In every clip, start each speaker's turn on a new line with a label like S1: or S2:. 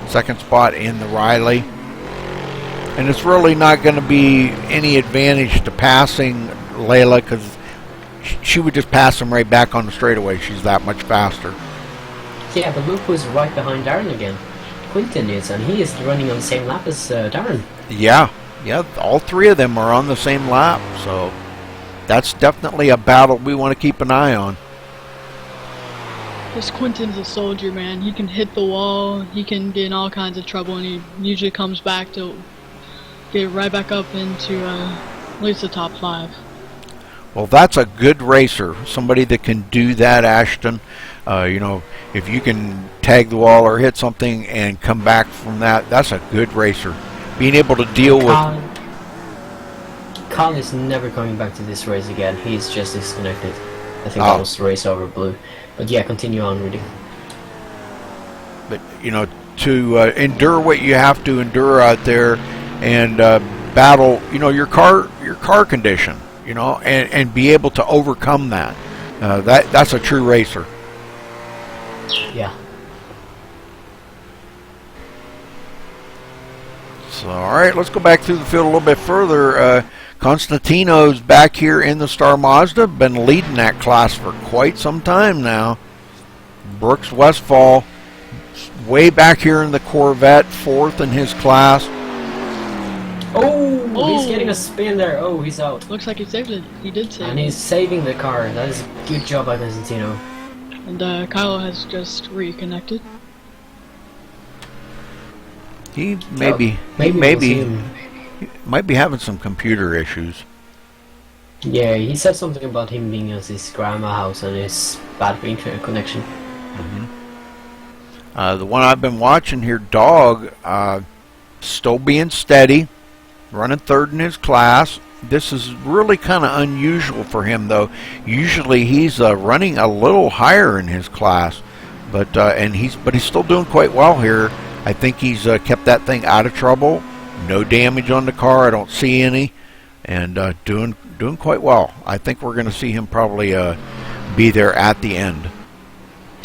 S1: second spot in the Riley. And it's really not going to be any advantage to passing Layla, because she would just pass him right back on the straightaway. She's that much faster.
S2: Yeah, but look who's right behind Darren again. Quinton is, and he is running on the same lap as Darren.
S1: Yeah, all three of them are on the same lap, so that's definitely a battle we want to keep an eye on.
S3: This Quinton's a soldier, man. He can hit the wall, he can get in all kinds of trouble, and he usually comes back to get right back up into at least the top 5.
S1: Well, that's a good racer, somebody that can do that, Ashton. You know, if you can tag the wall or hit something and come back from that, that's a good racer. Being able to deal with...
S2: Kyle is never coming back to this race again. He's just disconnected. I think that was the race over blue. But yeah, continue on, Rudy.
S1: But, you know, to endure what you have to endure out there and battle, you know, your car condition, you know, and be able to overcome that. That's a true racer.
S2: Yeah.
S1: So, all right, let's go back through the field a little bit further. Constantino's back here in the Star Mazda, been leading that class for quite some time now. Brooks Westfall way back here in the Corvette, 4th in his class.
S2: Oh, he's getting a spin there. Oh, he's out.
S3: Looks like he saved it. He did save it.
S2: And he's saving the car. That is a good job by Constantino.
S3: And Kylo has just reconnected.
S1: He maybe might be having some computer issues.
S2: Yeah, he said something about him being at his grandma's house and his bad internet connection.
S1: The one I've been watching here, Dog, still being steady, running 3rd in his class. This is really kind of unusual for him, though. Usually he's running a little higher in his class, but he's still doing quite well here. I think he's kept that thing out of trouble. No damage on the car. I don't see any, and doing quite well. I think we're going to see him probably be there at the end.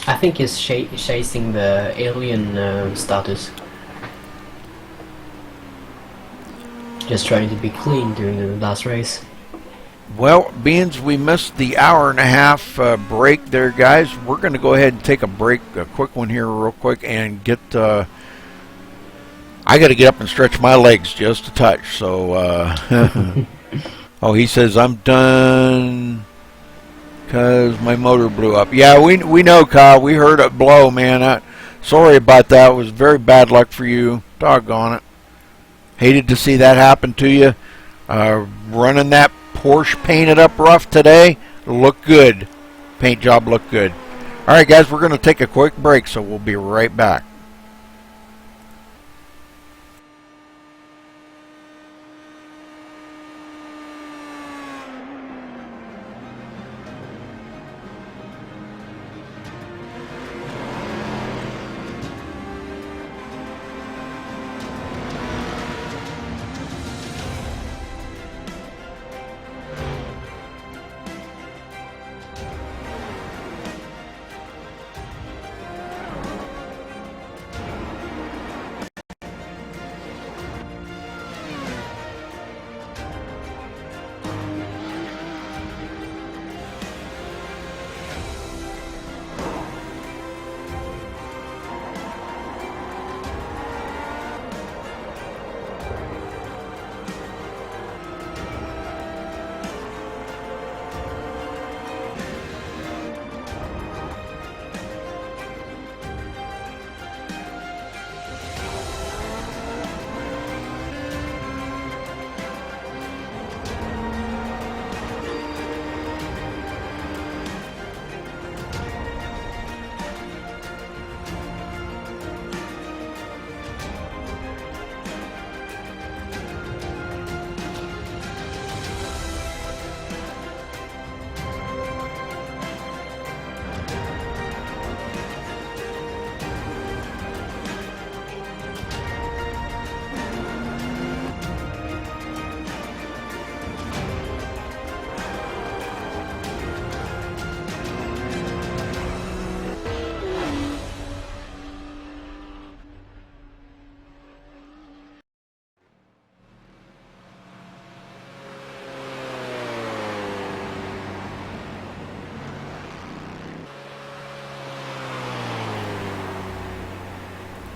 S2: I think he's chasing the alien status. Just trying to be clean during the last race.
S1: Well, beans, we missed the hour-and-a-half break there, guys. We're going to go ahead and take a break, a quick one here real quick, and get... I got to get up and stretch my legs just a touch, so... Oh, he says, I'm done because my motor blew up. Yeah, we know, Kyle. We heard it blow, man. Sorry about that. It was very bad luck for you. Doggone it. Hated to see that happen to you. Running that Porsche painted up rough today. Looked good. Paint job looked good. All right, guys, we're going to take a quick break, so we'll be right back.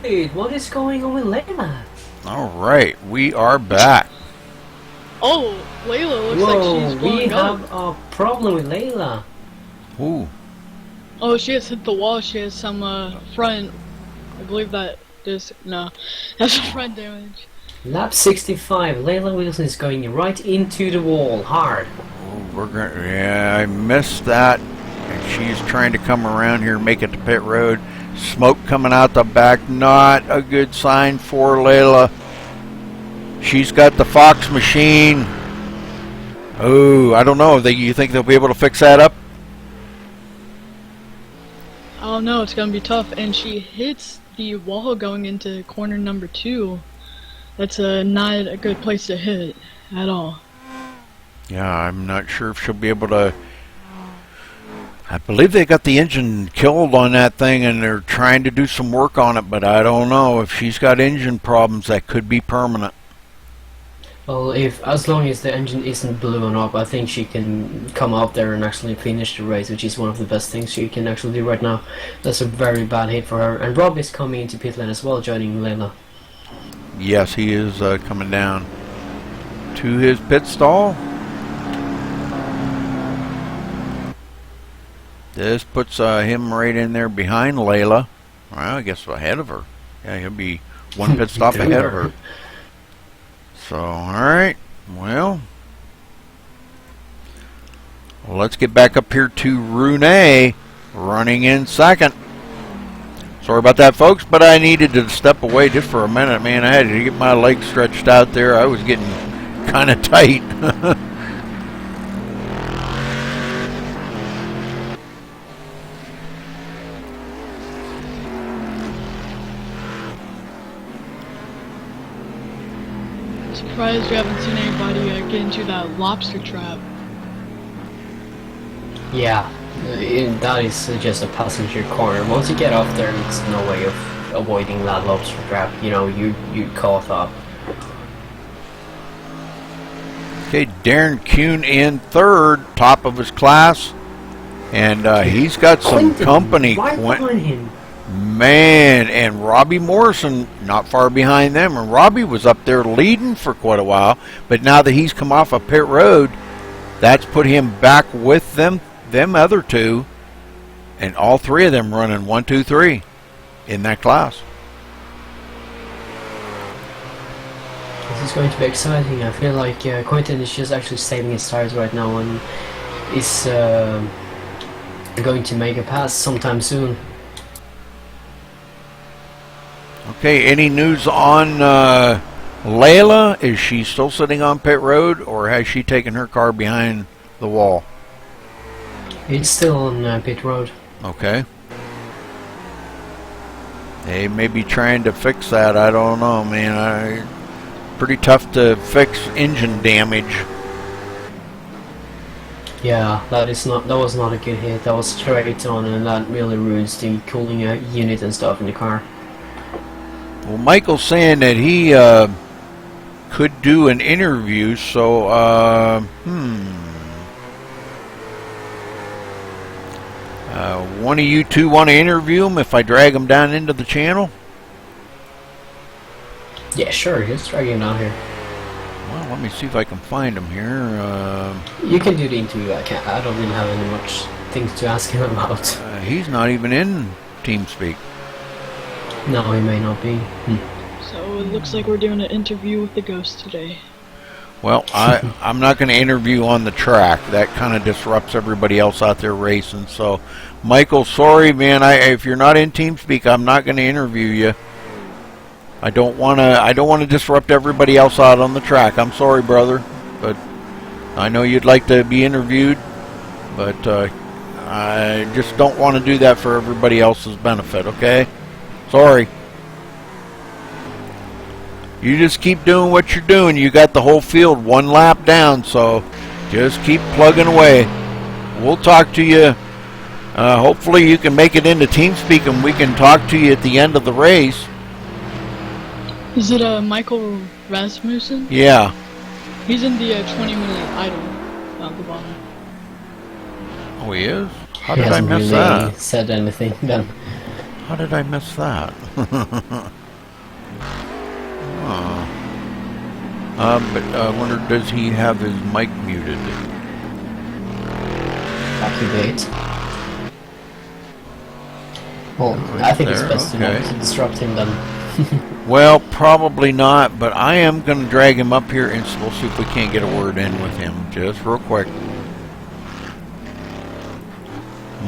S2: Dude, what is going on with Layla?
S1: All right, we are back.
S3: Oh, Layla looks
S2: Whoa,
S3: like she's
S2: we
S3: blowing
S2: have
S3: up.
S2: a problem with Layla.
S1: Ooh.
S3: Oh, she has hit the wall. She has some front. I believe that is no, that's front damage.
S2: Lap 65, Layla Wilson is going right into the wall, hard.
S1: Oh, we're gonna. Yeah, I missed that. And she's trying to come around here, make it to pit road. Smoke coming out the back. Not a good sign for Layla. She's got the Fox machine. Oh, I don't know. You think they'll be able to fix that up?
S3: Oh no, it's gonna be tough. And she hits the wall going into corner number 2. That's not a good place to hit at all.
S1: Yeah, I'm not sure if she'll be able to. I believe they got the engine killed on that thing and they're trying to do some work on it, but I don't know. If she's got engine problems, that could be permanent.
S2: Well, as long as the engine isn't blown up, I think she can come up there and actually finish the race, which is one of the best things she can actually do right now. That's a very bad hit for her. And Rob is coming into pit lane as well, joining Layla.
S1: Yes, he is coming down to his pit stall. This puts him right in there behind Layla. Well, I guess ahead of her. Yeah, he'll be one pit stop ahead of her. So, alright. Well, let's get back up here to Rune running in second. Sorry about that, folks, but I needed to step away just for a minute, man. I had to get my legs stretched out there. I was getting kind of tight.
S3: Surprised you haven't seen anybody get into that lobster trap.
S2: Yeah, that is just a passenger corner. Once you get off there, there's no way of avoiding that lobster trap. You know, you caught up.
S1: Okay, Darren Kuhn in third, top of his class. And he's got some
S2: Quentin,
S1: company.
S2: right behind him.
S1: Man, and Robbie Morrison not far behind them. And Robbie was up there leading for quite a while. But now that he's come off of pit road, that's put him back with them other two. And all three of them running 1, 2, 3 in that class.
S2: This is going to be exciting. I feel like Quentin is just actually saving his tires right now and is going to make a pass sometime soon.
S1: Okay, any news on Layla? Is she still sitting on pit road, or has she taken her car behind the wall?
S2: It's still on pit road.
S1: Okay. They may be trying to fix that. I don't know, man. Pretty tough to fix engine damage.
S2: Yeah, that was not a good hit. That was straight on, and that really ruins the cooling unit and stuff in the car.
S1: Well, Michael's saying that he could do an interview, so one of you two want to interview him if I drag him down into the channel?
S2: Yeah, sure. Just drag him down here.
S1: Well, let me see if I can find him here.
S2: You can do the interview. I don't really have any much things to ask him about.
S1: He's not even in TeamSpeak.
S2: No, he may not be.
S3: So it looks like we're doing an interview with the ghost today.
S1: Well, I'm not going to interview on the track. That kind of disrupts everybody else out there racing. So, Michael, sorry, man. If you're not in TeamSpeak, I'm not going to interview you. I don't want to disrupt everybody else out on the track. I'm sorry, brother, but I know you'd like to be interviewed, but I just don't want to do that for everybody else's benefit. Okay? Sorry. You just keep doing what you're doing. You got the whole field one lap down, so just keep plugging away. We'll talk to you. Hopefully you can make it into TeamSpeak and we can talk to you at the end of the race.
S3: Is it Michael Rasmussen?
S1: Yeah.
S3: He's in the 20-minute idle at the bottom.
S1: Oh, he is? How
S2: He
S1: did I
S2: hasn't
S1: miss
S2: really
S1: that?
S2: said anything then.
S1: How did I miss that? But I wonder, does he have his mic muted?
S2: Activate. Well, I think it's
S1: there,
S2: best to not disrupt him then.
S1: Well, probably not, but I am going to drag him up here and we'll see if we can't get a word in with him just real quick.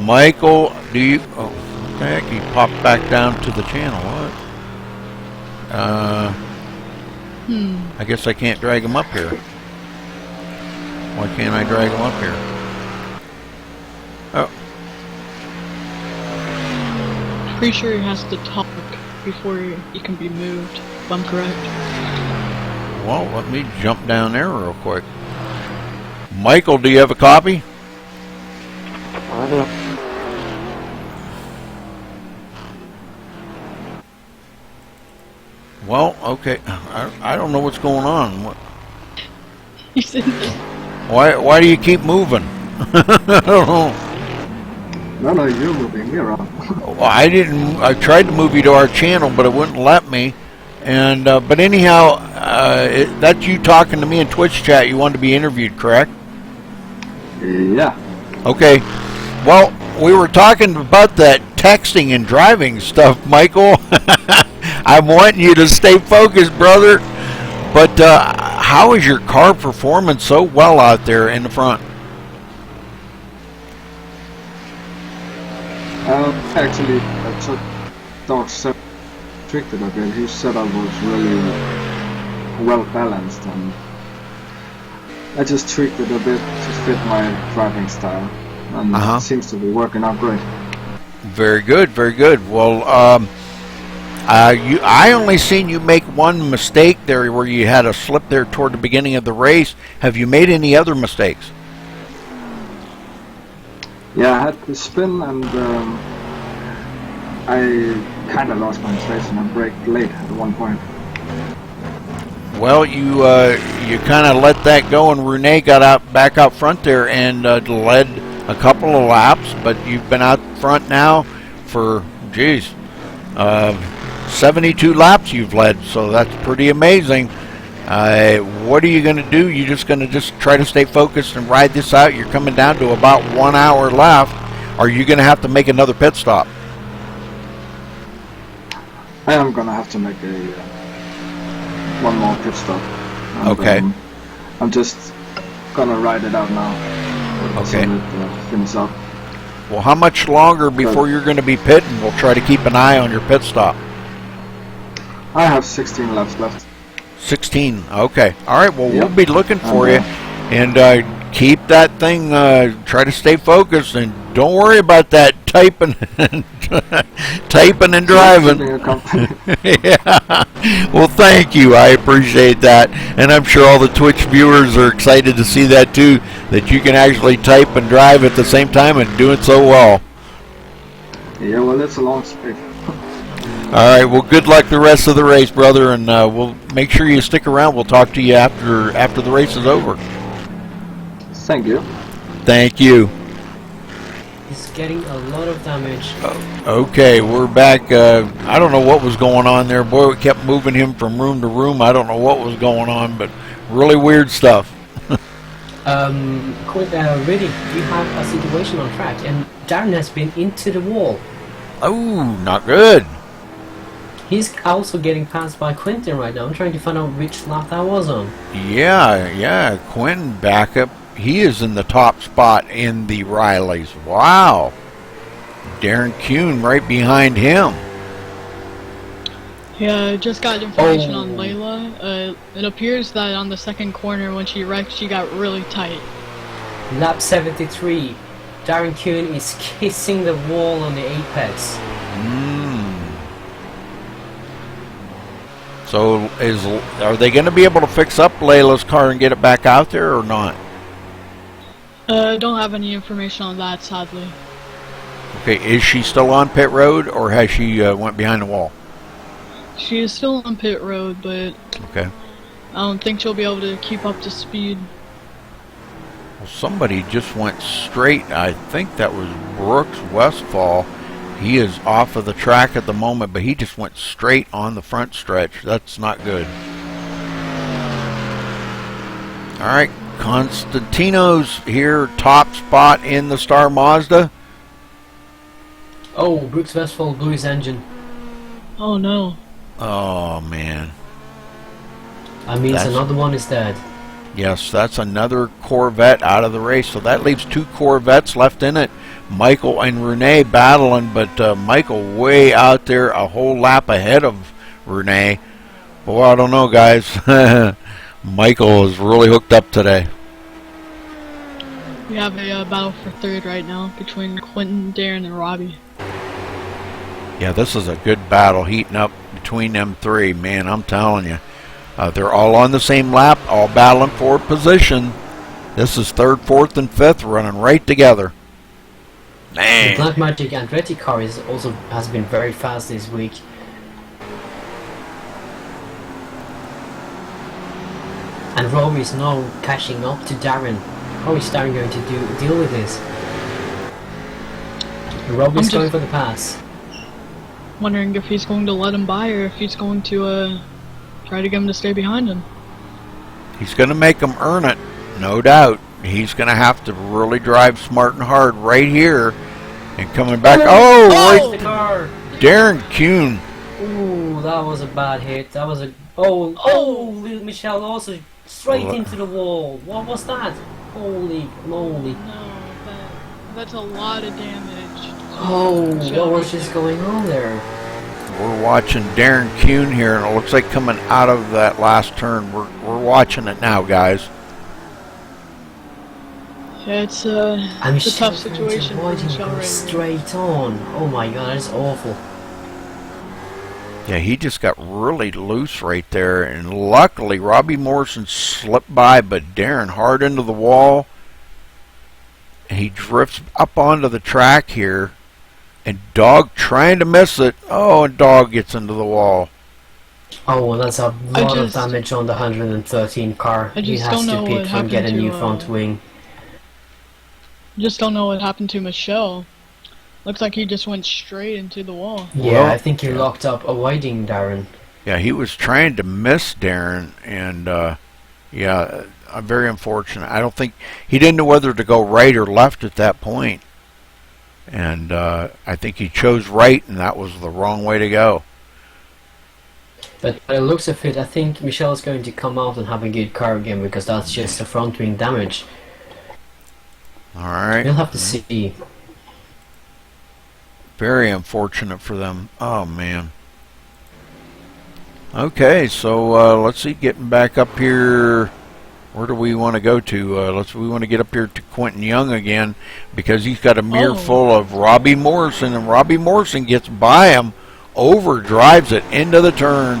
S1: Michael, do you... Oh, what the heck? He popped back down to the channel. What? I guess I can't drag him up here. Why can't I drag him up here? Oh.
S3: Pretty sure he has to talk before he can be moved, if I'm correct.
S1: Well, let me jump down there real quick. Michael, do you have a copy?
S4: I don't.
S1: Well, okay. I don't know what's going on. What?
S3: He's in there.
S1: Why do you keep moving? I don't know.
S4: No, you're moving me around.
S1: Well, I didn't. I tried to move you to our channel, but it wouldn't let me. And but anyhow, that's you talking to me in Twitch chat. You wanted to be interviewed, correct?
S4: Yeah.
S1: Okay. Well, we were talking about that texting and driving stuff, Michael. I'm wanting you to stay focused, brother. But how is your car performing so well out there in the front?
S4: Actually, I took Dog's set restricted a bit. His setup was really well balanced, and I just tweaked it a bit to fit my driving style, and it seems to be working out great.
S1: Very good, very good. Well, I only seen you make one mistake there where you had a slip there toward the beginning of the race. Have you made any other mistakes?
S4: Yeah, I had to spin, and I kind of lost my station and braked late at one point.
S1: Well, you kind of let that go, and Renee got back out front there and led a couple of laps. But you've been out front now for 72 laps you've led, so that's pretty amazing. What are you going to do? You're just going to try to stay focused and ride this out? You're coming down to about 1 hour left. Are you going to have to make another pit stop?
S4: I am going to have to make one more pit stop. And,
S1: okay.
S4: I'm just going to ride it out now.
S1: Okay.
S4: So finish up.
S1: Well, how much longer before you're going to be pitting? We'll try to keep an eye on your pit stop.
S4: I have 16 laps left.
S1: 16. Okay. All right. Well,
S4: yep.
S1: We'll be looking for you, and keep that thing. Try to stay focused, and don't worry about that typing, typing and driving. Yeah. Well, thank you. I appreciate that, and I'm sure all the Twitch viewers are excited to see that too. That you can actually type and drive at the same time and do it so well.
S4: Yeah. Well, it's a long sprint.
S1: All right. Well, good luck the rest of the race, brother, and we'll make sure you stick around. We'll talk to you after the race is over.
S4: Thank you.
S1: Thank you.
S2: He's getting a lot of damage.
S1: Okay, we're back. I don't know what was going on there. Boy, we kept moving him from room to room. I don't know what was going on, but really weird stuff.
S2: Really, we have a situation on track, and Darren has been into the wall.
S1: Oh, not good.
S2: He's also getting passed by Quentin right now. I'm trying to find out which lap that was on.
S1: Yeah, Quentin back up. He is in the top spot in the Rileys. Wow. Darren Kuhn right behind him.
S3: Yeah, I just got information on Layla. It appears that on the second corner when she wrecked, she got really tight.
S2: Lap 73. Darren Kuhn is kissing the wall on the apex.
S1: So are they going to be able to fix up Layla's car and get it back out there or not?
S3: I don't have any information on that, sadly.
S1: Okay, is she still on pit road or has she went behind the wall?
S3: She is still on pit road, but
S1: okay.
S3: I don't think she'll be able to keep up to speed.
S1: Well, somebody just went straight. I think that was Brooks Westfall. He is off of the track at the moment, but he just went straight on the front stretch. That's not good. All right, Constantino's here, top spot in the Star Mazda.
S2: Oh, Brooks Westphal blew his engine.
S3: Oh no.
S1: Oh, man.
S2: That means another one is dead.
S1: Yes, that's another Corvette out of the race. So that leaves 2 Corvettes left in it. Michael and Renee battling, but Michael way out there, a whole lap ahead of Renee. Boy, I don't know, guys. Michael is really hooked up today.
S3: We have a battle for third right now between Quentin, Darren, and Robbie.
S1: Yeah, this is a good battle heating up between them 3. Man, I'm telling you. They're all on the same lap, all battling for position. This is 3rd, 4th, and 5th running right together. Man.
S2: The Black Magic Andretti car has been very fast this week. And Robbie's now catching up to Darren. How is Darren going to deal with this? And Robbie's going for the pass.
S3: Wondering if he's going to let him by or if he's going to try to get him to stay behind him.
S1: He's going to make him earn it, no doubt. He's going to have to really drive smart and hard right here. And coming back, right,
S2: the car.
S1: Darren Kuhn.
S2: Ooh, that was a bad hit. That was a oh, Michelle also straight into the wall. What was that? Holy moly!
S3: No, that's a lot of damage.
S2: Oh, what was just going on there?
S1: We're watching Darren Kuhn here, and it looks like coming out of that last turn. We're watching it now, guys.
S3: Yeah, it's a tough situation for Michelle right now.
S2: Straight on. Oh my god, that's awful.
S1: Yeah, he just got really loose right there, and luckily Robbie Morrison slipped by, but Darren hard into the wall. He drifts up onto the track here, and Dog trying to miss it. Oh, and Dog gets into the wall.
S2: Oh, well, that's a lot of damage on the 113 car. He has to pit from get a new front wing.
S3: Just don't know what happened to Michelle. Looks like he just went straight into the wall.
S2: Yeah, well, I think he locked up avoiding Darren.
S1: Yeah, he was trying to miss Darren, and yeah, very unfortunate. I don't think he didn't know whether to go right or left at that point, and I think he chose right, and that was the wrong way to go.
S2: But by the looks of it, I think Michelle is going to come out and have a good car again because that's just the front wing damage.
S1: All right,
S2: we'll have to see.
S1: Very unfortunate for them. Oh, man. Okay, so let's see, getting back up here. Where do we want to go to? We want to get up here to Quentin Young again because he's got a mirror full of Robbie Morrison, and Robbie Morrison gets by him, overdrives it into the turn.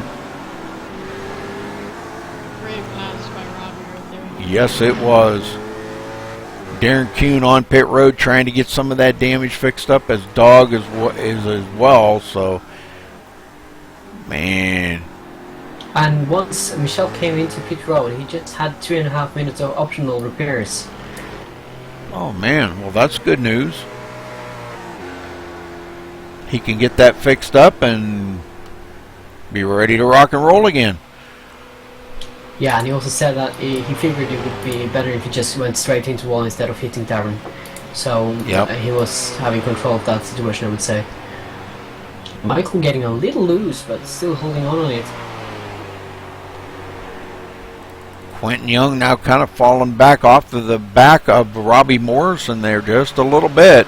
S3: Great pass by Robbie right there.
S1: Yes, it was. Darren Kuhn on pit road trying to get some of that damage fixed up, as Dog is as well. So, man.
S2: And once Michelle came into pit road, he just had 3.5 minutes of optional repairs.
S1: Oh man, well that's good news. He can get that fixed up and be ready to rock and roll again.
S2: Yeah, and he also said that he figured it would be better if he just went straight into the wall instead of hitting Darren. So he was having control of that situation, I would say. Michael getting a little loose, but still holding on it.
S1: Quentin Young now kind of falling back off of the back of Robbie Morrison there just a little bit.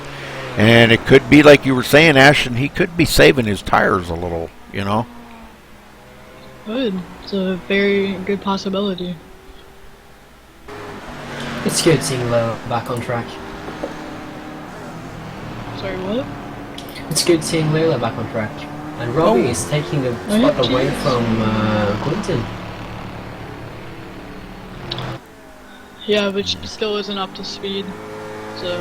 S1: And it could be like you were saying, Ashton, he could be saving his tires a little, you know.
S3: Good. It's a very good possibility.
S2: It's good seeing Layla back on track.
S3: Sorry, what?
S2: It's good seeing Layla back on track. And Robbie is taking the spot away from Quentin.
S3: Yeah, but she still isn't up to speed. So...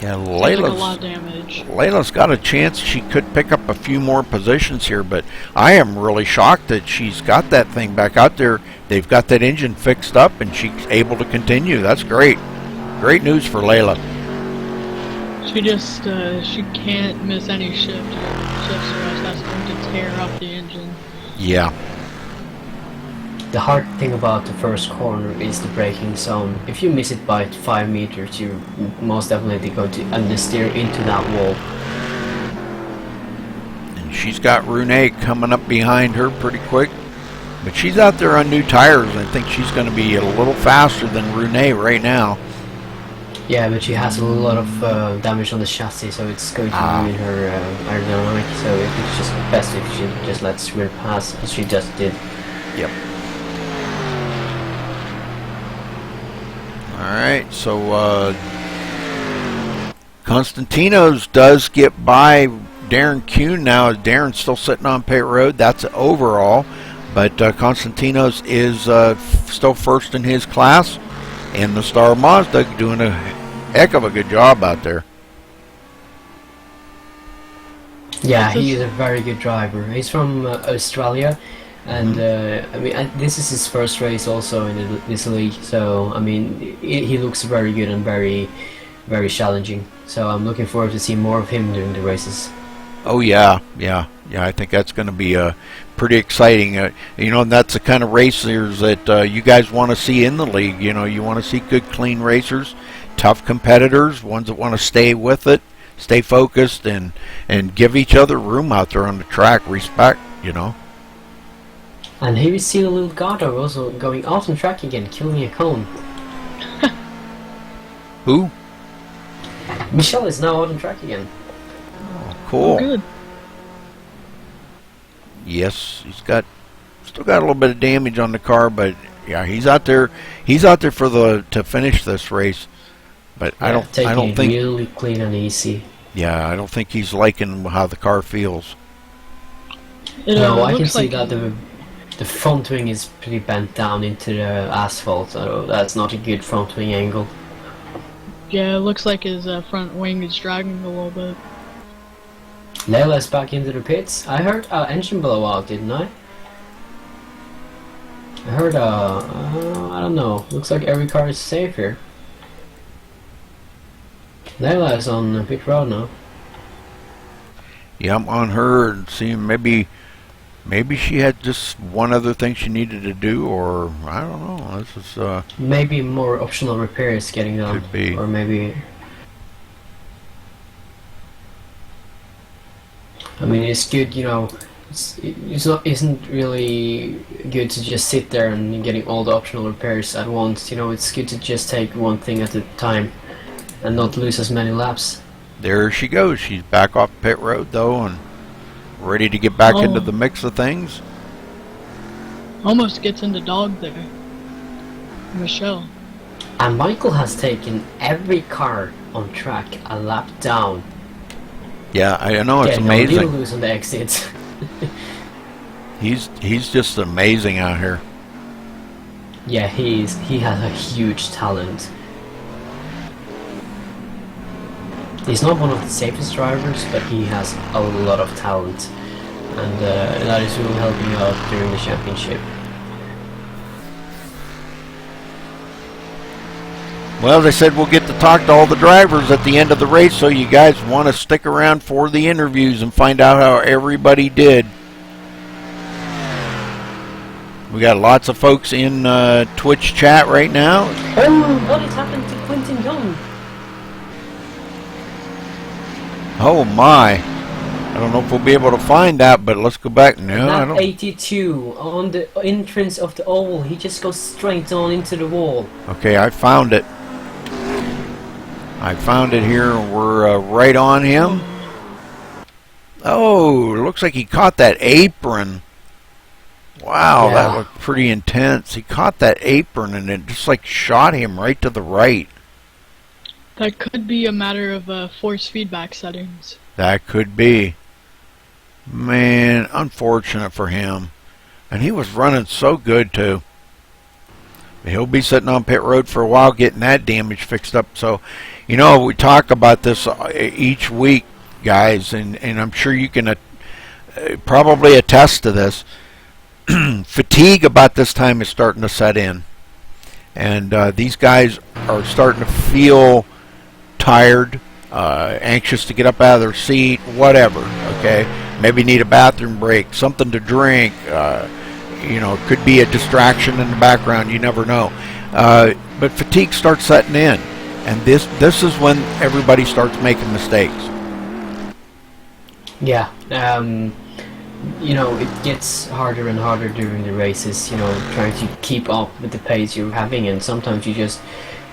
S1: yeah,
S3: Layla's a lot of damage.
S1: Layla's got a chance. She could pick up a few more positions here, but I am really shocked that she's got that thing back out there. They've got that engine fixed up, and she's able to continue. That's great. Great news for Layla.
S3: She can't miss any shifts or else that's going to tear up the engine.
S1: Yeah.
S2: The hard thing about the first corner is the braking zone. If you miss it by 5 meters, you're most definitely going to understeer into that wall.
S1: And she's got Rune coming up behind her pretty quick. But she's out there on new tires, and I think she's going to be a little faster than Rune right now.
S2: Yeah, but she has a lot of damage on the chassis, so it's going to ruin her aerodynamic. So it's just best if she just lets her pass, as she just did.
S1: Yep. Alright, so Constantinos does get by Darren Kuhn now. Darren's still sitting on pit road. That's an overall. But Constantinos is still first in his class. And the Star Mazda doing a heck of a good job out there.
S2: Yeah, he is a very good driver. He's from Australia. And this is his first race also in this league, so I mean he looks very good and very, very challenging. So I'm looking forward to see more of him during the races.
S1: Oh yeah. I think that's going to be pretty exciting. You know, and that's the kind of racers that you guys want to see in the league. You know, you want to see good, clean racers, tough competitors, ones that want to stay with it, stay focused, and give each other room out there on the track, respect. You know.
S2: And here we see the little Gardo also going out on track again, killing a cone.
S1: Who?
S2: Michelle is now out on track again.
S1: Oh, cool.
S3: Oh, good.
S1: Yes, still got a little bit of damage on the car, but yeah, he's out there for to finish this race. But
S2: Yeah,
S1: I don't think
S2: really clean and easy.
S1: Yeah, I don't think he's liking how the car feels.
S2: No, I can
S3: looks
S2: see
S3: like
S2: that the front wing is pretty bent down into the asphalt, so that's not a good front wing angle.
S3: Yeah, it looks like his front wing is dragging a little bit.
S2: Leila's back into the pits. I heard engine blowout, didn't I? I heard I don't know. Looks like every car is safe here. Leila is on pit road now.
S1: Yeah, I'm on her and seeing maybe she had just one other thing she needed to do, or I don't know. This is
S2: Maybe more optional repairs getting done.
S1: Could be.
S2: Or maybe. I mean, it's good, you know. Isn't really good to just sit there and getting all the optional repairs at once. You know, it's good to just take one thing at a time and not lose as many laps.
S1: there she goes. She's back off pit road though, and ready to get back into the mix of things.
S3: Almost gets into dog there. Michelle.
S2: And Michael has taken every car on track a lap down.
S1: Yeah, I know, it's
S2: Getting a little
S1: amazing.
S2: loose on the exits.
S1: He's just amazing out here.
S2: Yeah, he has a huge talent. He's not one of the safest drivers, but he has a lot of talent, and that is really helping out during the championship.
S1: Well, they said we'll get to talk to all the drivers at the end of the race, so you guys want to stick around for the interviews and find out how everybody did. We got lots of folks in Twitch chat right now.
S2: Oh, what has happened to Quentin Young?
S1: Oh my. I don't know if we'll be able to find that, but let's go back. No, I
S2: Lap
S1: don't.
S2: 82, on the entrance of the oval, he just goes straight on into the wall.
S1: Okay, I found it. I found it here. We're right on him. Oh, it looks like he caught that apron. Wow,
S2: Yeah.
S1: that looked pretty intense. He caught that apron and it just like shot him right to the right.
S3: That could be a matter of force feedback settings.
S1: That could be. Man, unfortunate for him. And he was running so good too. He'll be sitting on pit road for a while getting that damage fixed up. So, you know, we talk about this each week, guys, and I'm sure you can probably attest to this. Fatigue about this time is starting to set in. And these guys are starting to feel tired. anxious to get up out of their seat, whatever. Okay, maybe need a bathroom break, something to drink. You know, it could be a distraction in the background. You never know. But fatigue starts setting in, and this is when everybody starts making mistakes.
S2: Yeah. You know, it gets harder and harder during the races, you know, trying to keep up with the pace you're having, and sometimes you just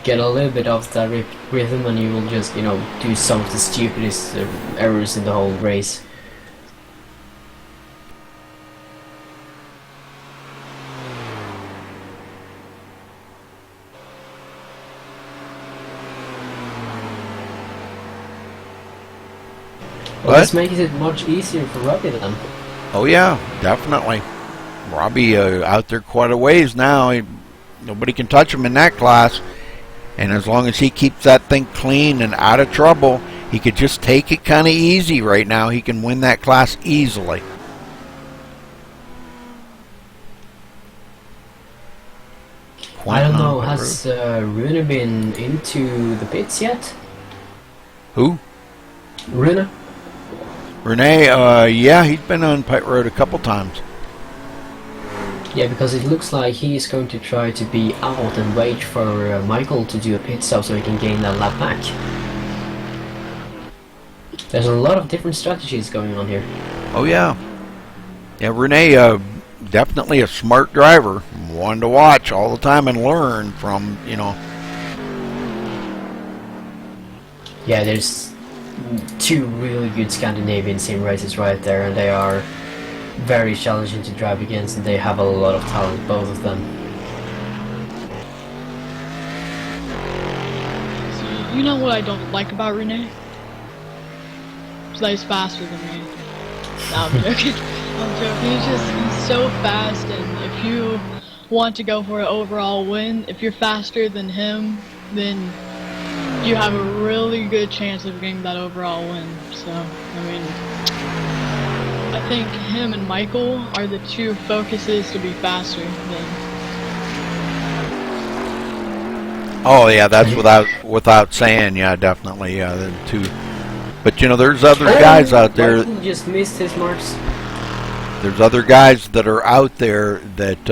S2: get a little bit off that rhythm and you will just, you know, do some of the stupidest errors in the whole race. Well, this makes it much easier for Robbie then.
S1: Oh yeah, definitely. Robbie out there quite a ways now. Nobody can touch him in that class. And as long as he keeps that thing clean and out of trouble, he could just take it kind of easy right now. He can win that class easily.
S2: I don't know, has Rune been into the pits yet?
S1: Who?
S2: Rune?
S1: Renee, yeah, he's been on pit road a couple times.
S2: Yeah, because it looks like he is going to try to be out and wait for Michael to do a pit stop so he can gain that lap back. There's a lot of different strategies going on here.
S1: Oh yeah. Yeah, Renee, definitely a smart driver. One to watch all the time and learn from, you know.
S2: Yeah, there's two really good Scandinavian sim races right there, and they are very challenging to drive against, and they have a lot of talent, both of them.
S3: So, you know what I don't like about Renee? He's faster than me. No, I'm joking. I'm joking. He's so fast, and if you want to go for an overall win, if you're faster than him, then you have a really good chance of getting that overall win. So, I mean, I think him and Michael are the two focuses to be faster than.
S1: Oh yeah, that's without saying. Yeah, definitely. Yeah, the two. But you know, there's other guys out there.
S2: Michael just missed his marks.
S1: There's other guys that are out there that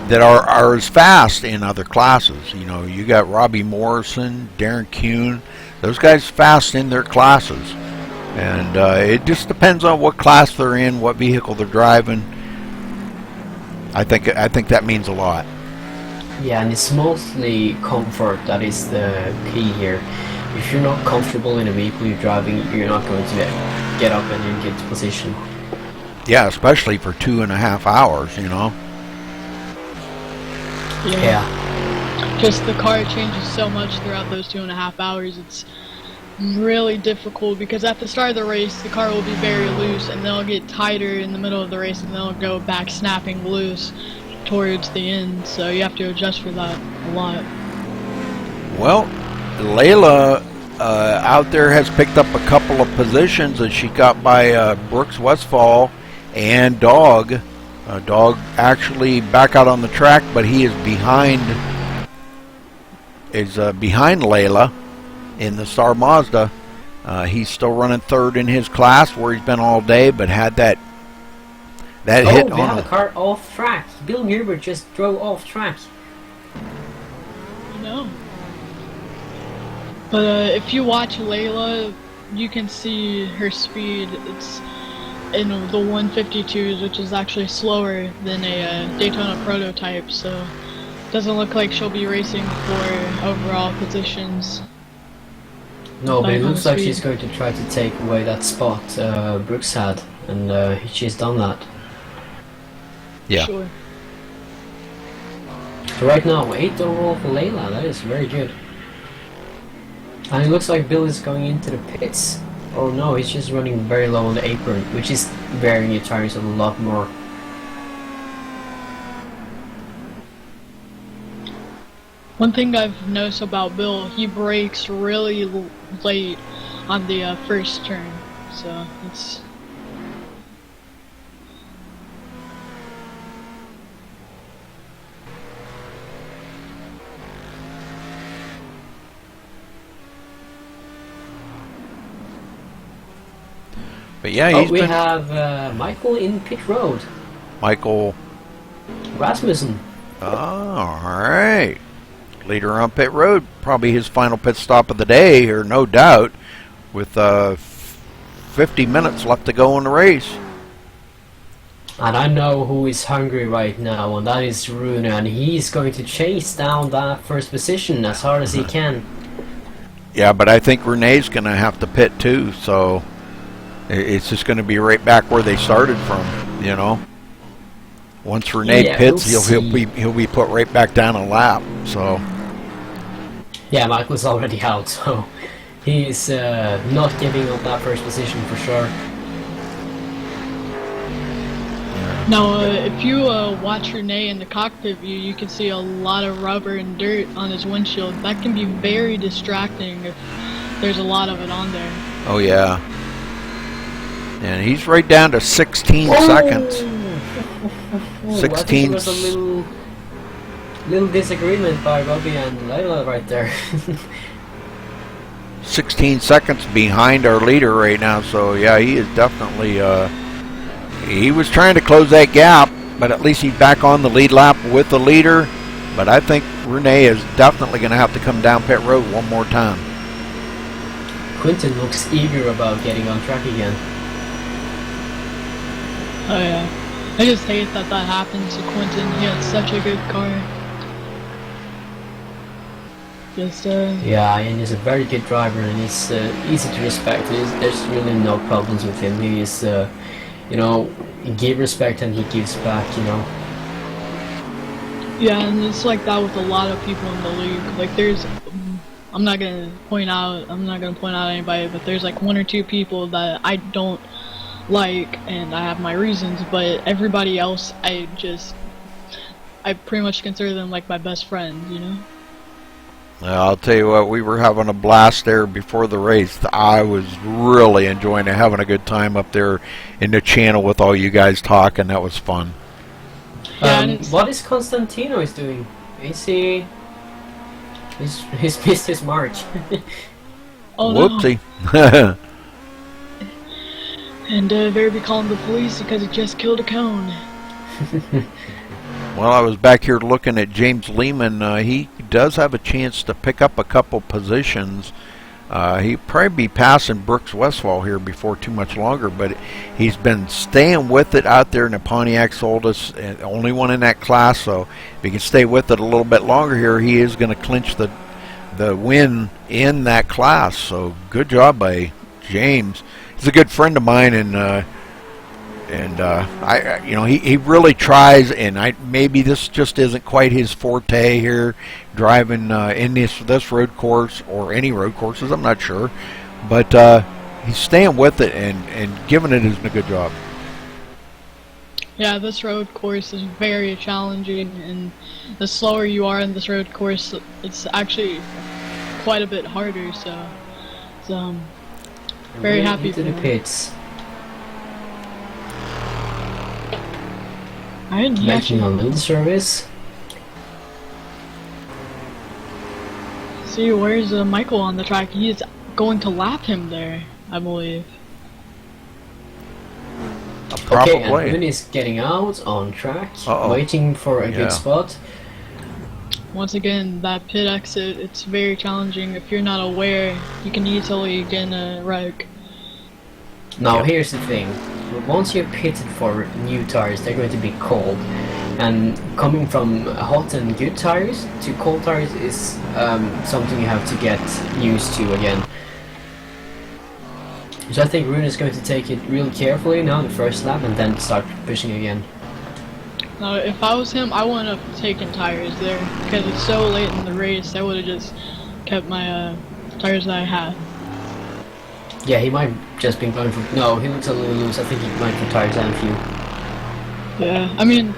S1: that are as fast in other classes. You know, you got Robbie Morrison, Darren Kuhn. Those guys fast in their classes. And it just depends on what class they're in, what vehicle they're driving. I think that means a lot.
S2: Yeah, and it's mostly comfort that is the key here. If you're not comfortable in a vehicle you're driving, you're not going to get up and get to position.
S1: Yeah, especially for 2.5 hours, you know.
S2: Yeah.
S3: Just the car changes so much throughout those 2.5 hours. It's really difficult because at the start of the race the car will be very loose, and they'll get tighter in the middle of the race, and they'll go back snapping loose towards the end, so you have to adjust for that a lot.
S1: Well, Layla out there has picked up a couple of positions as she got by Brooks Westfall and Dog. Dog actually back out on the track, but he is behind Layla in the Star Mazda. He's still running third in his class where he's been all day, but had that hit on
S2: the car off track. Bill Gilbert just drove off track.
S3: No. But if you watch Layla, you can see her speed. It's in the 152s, which is actually slower than a Daytona prototype, so it doesn't look like she'll be racing for overall positions.
S2: No, but it looks like she's going to try to take away that spot Brooks had, and she's done that.
S1: Yeah.
S3: Sure.
S2: So right now, 8 overall for Layla. That is very good. And it looks like Bill is going into the pits. Oh no, he's just running very low on the apron, which is wearing your tires a lot more.
S3: One thing I've noticed about Bill, he brakes really late on the first turn, so it's...
S1: But yeah,
S2: Oh,
S1: he's
S2: we
S1: been
S2: have Michael in pit road.
S1: Michael.
S2: Rasmussen.
S1: All right. Leader on pit road. Probably his final pit stop of the day here, no doubt. With 50 minutes left to go in the race.
S2: And I know who is hungry right now, and that is Rune, and he's going to chase down that first position as hard as he can.
S1: Yeah, but I think Renee's going to have to pit too, so it's just going to be right back where they started from, you know. Once Renee
S2: Yeah,
S1: pits,
S2: we'll
S1: he'll be put right back down a lap. So
S2: yeah, Michael's already out, so he's not giving up that first position for sure.
S3: Now, if you watch Renee in the cockpit view, you can see a lot of rubber and dirt on his windshield. That can be very distracting if there's a lot of it on there.
S1: oh yeah, and he's right down to 16 seconds. 16.
S2: I think there was a little disagreement by Robbie and Layla right there.
S1: 16 seconds behind our leader right now. So yeah, he is definitely. He was trying to close that gap, but at least he's back on the lead lap with the leader. But I think Renee is definitely going to have to come down pit road one more time.
S2: Quinton looks eager about getting on track again.
S3: Oh yeah. I just hate that happened to Quentin. He had such a good car.
S2: Yeah, and he's a very good driver, and he's easy to respect. There's really no problems with him. He is, you know, he gives respect and he gives back, you know.
S3: Yeah, and it's like that with a lot of people in the league. Like there's, I'm not gonna point out anybody, but there's like one or two people that I don't like, and I have my reasons. But everybody else, I pretty much consider them like my best friend, you know.
S1: I'll tell you what, we were having a blast there before the race. I was really enjoying it, having a good time up there in the channel with all you guys talking. That was fun.
S2: What is Constantino doing? Is he? He's missed his mark.
S3: Oh
S1: Whoopsie.
S3: no. And better be calling the police because he just killed a cone.
S1: Well, I was back here looking at James Lehman. He does have a chance to pick up a couple positions. He'll probably be passing Brooks Westfall here before too much longer, but he's been staying with it out there in the Pontiac Solstice, and only one in that class, so if he can stay with it a little bit longer here, he is going to clinch the win in that class. So good job by James. He's a good friend of mine, and I you know, he really tries, and maybe this just isn't quite his forte here, driving in this road course or any road courses. I'm not sure, but he's staying with it and giving it a good job.
S3: Yeah, this road course is very challenging, and the slower you are in this road course, it's actually quite a bit harder. So very happy
S2: to
S3: for
S2: the
S3: him.
S2: pits.
S3: I didn't
S2: Making a
S3: actually
S2: little service.
S3: see where's Michael on the track. He's going to lap him there, I believe.
S2: Okay, and Boone is getting out on track, waiting for a good spot.
S3: Once again, that pit exit, it's very challenging. If you're not aware, you can easily get in a wreck.
S2: Now here's the thing, once you're pitted for new tires, they're going to be cold, and coming from hot and good tires to cold tires is something you have to get used to again. So I think Rune is going to take it really carefully now, the first lap, and then start pushing again.
S3: Now, if I was him, I wouldn't have taken tires there, because it's so late in the race. I would have just kept my tires that I had.
S2: Yeah, he might just been going for... No, he looks a little loose. I think he went for tires and fuel.
S3: Yeah, I mean,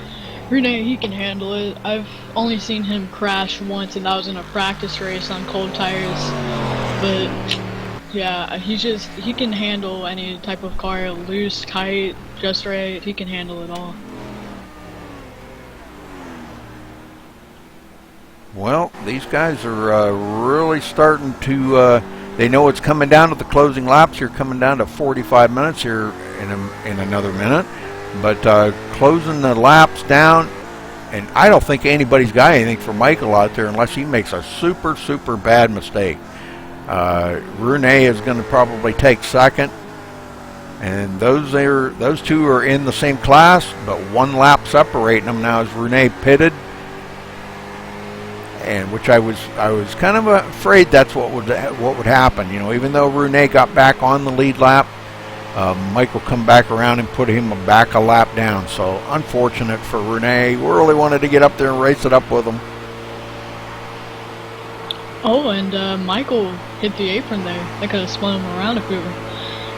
S3: Rune, he can handle it. I've only seen him crash once, and that was in a practice race on cold tires. But yeah, he can handle any type of car, loose, tight, just right. He can handle it all.
S1: Well, these guys are really starting to They know it's coming down to the closing laps. You're coming down to 45 minutes here in another minute. But closing the laps down, and I don't think anybody's got anything for Michael out there unless he makes a super, super bad mistake. Renee is going to probably take second. And those two are in the same class, but one lap separating them now as Renee pitted. And which I was kind of afraid that's what would happen. You know, even though Renee got back on the lead lap, Mike will come back around and put him back a lap down. So unfortunate for Renee. We really wanted to get up there and race it up with him.
S3: Oh, and Michael hit the apron there. That could have spun him around if it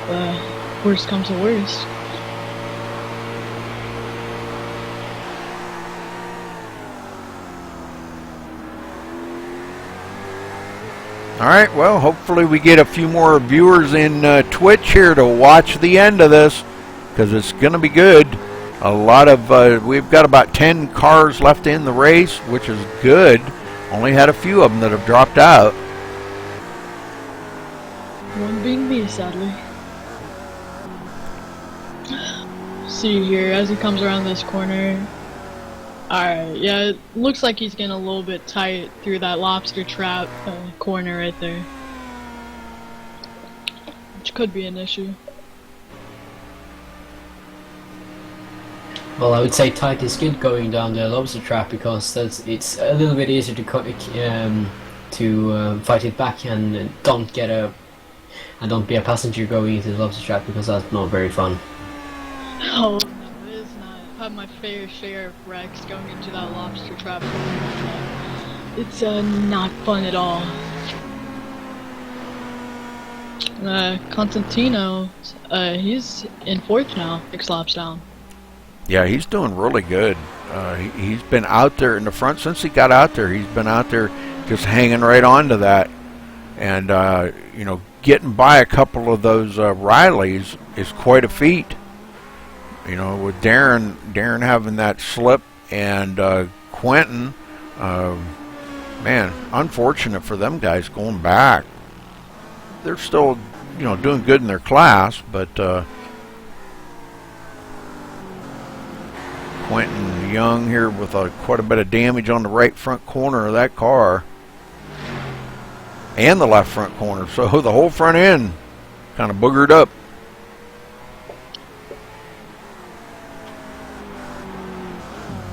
S3: were worst comes to worst.
S1: All right, well, hopefully we get a few more viewers in Twitch here to watch the end of this, because it's going to be good. A lot of, we've got about 10 cars left in the race, which is good. Only had a few of them that have dropped out.
S3: One being me, sadly. See here, as he comes around this corner. Alright, yeah, it looks like he's getting a little bit tight through that lobster trap corner right there. Which could be an issue.
S2: Well, I would say tight is good going down the lobster trap, because it's a little bit easier to fight it back and don't be a passenger going into the lobster trap, because that's not very fun.
S3: Oh no, it is not. I've had my fair share of wrecks going into that lobster trap. It's not fun at all. Constantino, he's in 4th now, 6 laps down.
S1: Yeah, he's doing really good. He's been out there in the front since he got out there. He's been out there just hanging right on to that. And, you know, getting by a couple of those Rileys is quite a feat. You know, with Darren having that slip, and Quentin, man, unfortunate for them guys going back. They're still, you know, doing good in their class, but Quentin Young here with quite a bit of damage on the right front corner of that car, and the left front corner, so the whole front end kind of boogered up.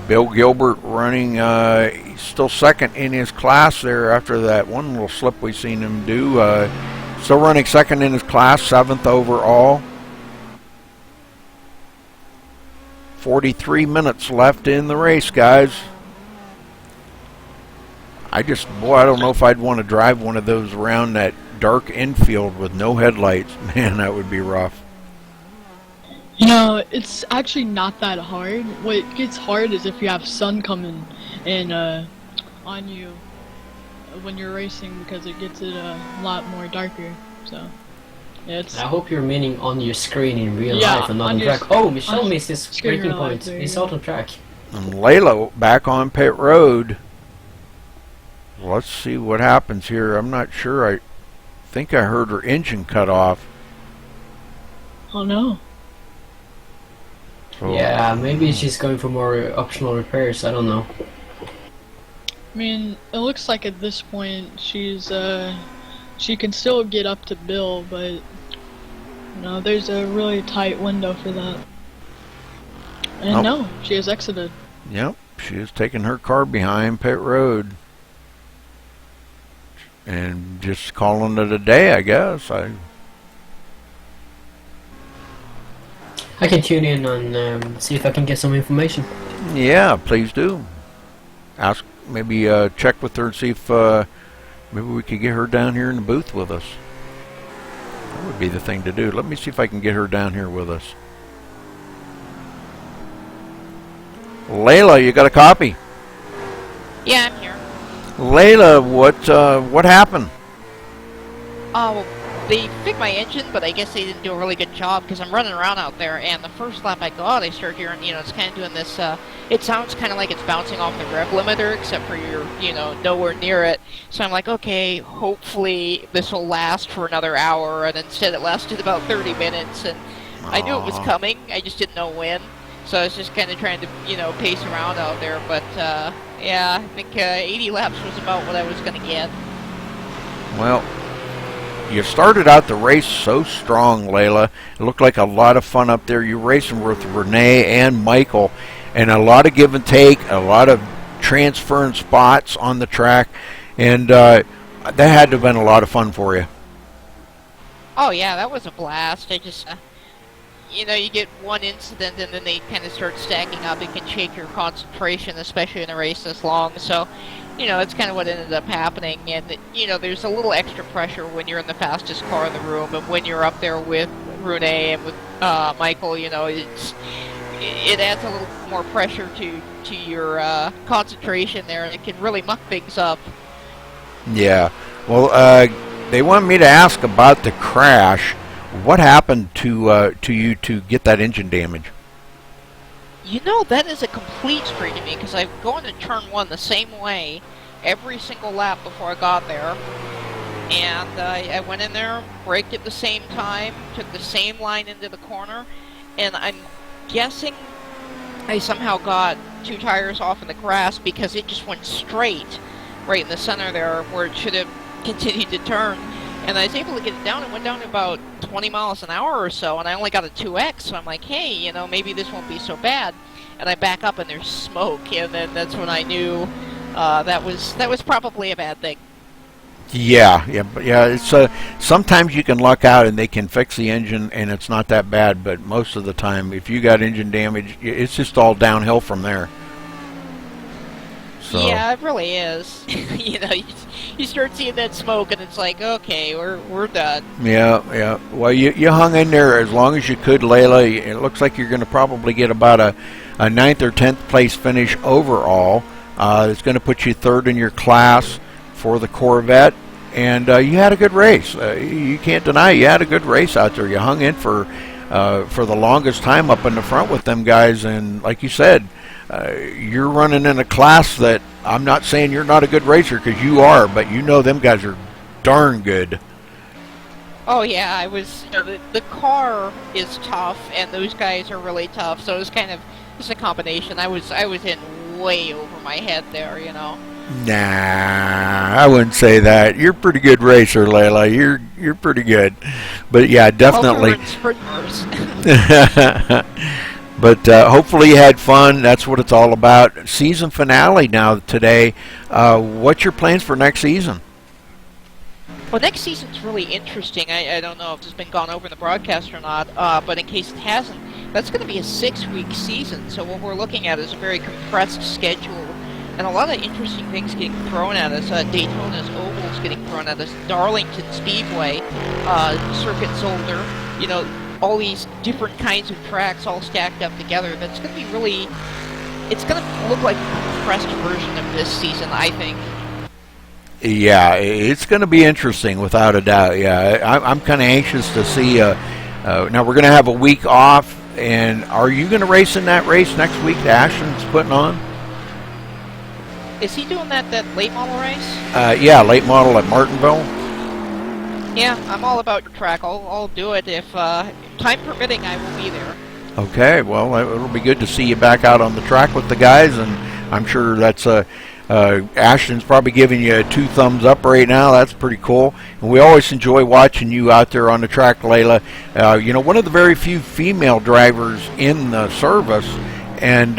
S1: Bill Gilbert running, he's still second in his class there after that one little slip we seen him do. Still running second in his class, 7th overall. 43 minutes left in the race, guys. I don't know if I'd want to drive one of those around that dark infield with no headlights. Man, that would be rough.
S3: You know, it's actually not that hard. What gets hard is if you have sun coming in on you when you're racing, because it gets it a lot more darker. So, yeah, it's.
S2: I hope you're meaning on your screen in real life and not on track. Oh, Michelle missed his braking point. He's out on track.
S1: And Layla back on pit road. Let's see what happens here. I'm not sure. I think I heard her engine cut off.
S3: Oh no.
S1: So,
S2: yeah, maybe she's going for more optional repairs. I don't know.
S3: I mean, it looks like at this point she's she can still get up to Bill, but you know, there's a really tight window for that. And no, she has exited.
S1: Yep, she is taking her car behind pit road. And just calling it a day, I guess.
S2: I can tune in and see if I can get some information.
S1: Yeah, please do. Ask, maybe check with her and see if maybe we could get her down here in the booth with us. That would be the thing to do. Let me see if I can get her down here with us. Layla, you got a copy?
S5: Yeah, I'm here.
S1: Layla, what happened?
S5: Oh, they fixed my engine, but I guess they didn't do a really good job because I'm running around out there, and the first lap I got, I start hearing, it's kind of doing this, it sounds kind of like it's bouncing off the rev limiter, except for you're, nowhere near it. So I'm like, okay, hopefully this will last for another hour, and instead it lasted about 30 minutes, and I knew it was coming, I just didn't know when. So I was just kind of trying to, pace around out there, but, yeah, I think 80 laps was about what I was going to get.
S1: Well, you started out the race so strong, Layla. It looked like a lot of fun up there. You're racing with Renee and Michael, and a lot of give and take, a lot of transferring spots on the track, and that had to have been a lot of fun for you.
S5: Oh, yeah, that was a blast. I just... you get one incident and then they kind of start stacking up. It can shake your concentration, especially in a race this long. So, that's kind of what ended up happening. And, there's a little extra pressure when you're in the fastest car in the room. And when you're up there with Renee and with Michael, it adds a little more pressure to your concentration there. And it can really muck things up. Yeah.
S1: Well, they want me to ask about the crash. What happened to you to get that engine damage?
S5: That is a complete mystery to me, because I go into turn 1 the same way every single lap before I got there. And I went in there, braked at the same time, took the same line into the corner, and I'm guessing I somehow got 2 tires off in the grass because it just went straight right in the center there where it should have continued to turn. And I was able to get it down. It went down to about 20 miles an hour or so, and I only got a 2X, so I'm like, hey, maybe this won't be so bad. And I back up, and there's smoke, and then that's when I knew that was probably a bad thing.
S1: Yeah. It's sometimes you can luck out, and they can fix the engine, and it's not that bad. But most of the time, if you got engine damage, it's just all downhill from there. So.
S5: Yeah, it really is. You start seeing that smoke, and it's like, okay, we're done.
S1: Yeah. Well, you hung in there as long as you could, Layla. It looks like you're going to probably get about a 9th or 10th place finish overall. It's going to put you 3rd in your class for the Corvette, and you had a good race. You can't deny you had a good race out there. You hung in for the longest time up in the front with them guys, and like you said, you're running in a class that I'm not saying you're not a good racer, because you are, but them guys are darn good.
S5: Oh yeah, I was. The car is tough, and those guys are really tough. So it's a combination. I was in way over my head there,
S1: Nah, I wouldn't say that. You're a pretty good racer, Layla. You're pretty good, but yeah, definitely. But hopefully you had fun. That's what it's all about. Season finale now today. What's your plans for next season?
S5: Well, next season's really interesting. I don't know if it's been gone over in the broadcast or not, but in case it hasn't, that's going to be a 6-week season. So what we're looking at is a very compressed schedule, and a lot of interesting things getting thrown at us. Daytona's Oval's getting thrown at us. Darlington Speedway, Circuit Zolder, all these different kinds of tracks all stacked up together. That's going to be really... It's going to look like a compressed version of this season, I think.
S1: Yeah, it's going to be interesting, without a doubt. Yeah, I'm kind of anxious to see... now, we're going to have a week off, and are you going to race in that race next week that Ashton's putting on?
S5: Is he doing that late model race?
S1: Yeah, late model at Martinville.
S5: Yeah, I'm all about your track. I'll do it if time permitting. I will be there.
S1: Okay, well, it'll be good to see you back out on the track with the guys, and I'm sure that's Ashton's probably giving you 2 thumbs up right now. That's pretty cool, and we always enjoy watching you out there on the track, Layla. One of the very few female drivers in the service, and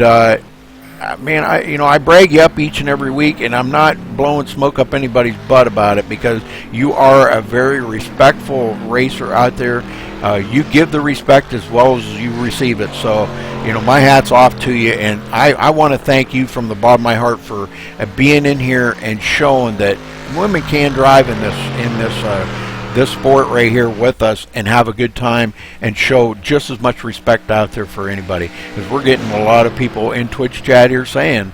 S1: man, I brag you up each and every week, and I'm not blowing smoke up anybody's butt about it, because you are a very respectful racer out there. You give the respect as well as you receive it. So, my hat's off to you, and I want to thank you from the bottom of my heart for being in here and showing that women can drive in this sport right here with us and have a good time and show just as much respect out there for anybody. Because we're getting a lot of people in Twitch chat here saying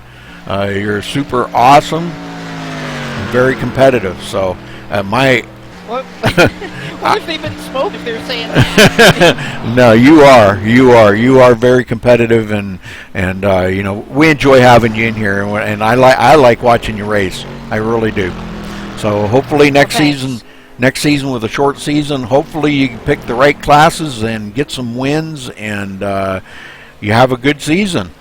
S1: you're super awesome and very competitive. So my
S5: What? What if they've been smoked if they're saying that?
S1: No, you are very competitive, and you know, we enjoy having you in here, and I like watching you race. I really do. So hopefully next season with a short season, hopefully you can pick the right classes and get some wins, and you have a good season.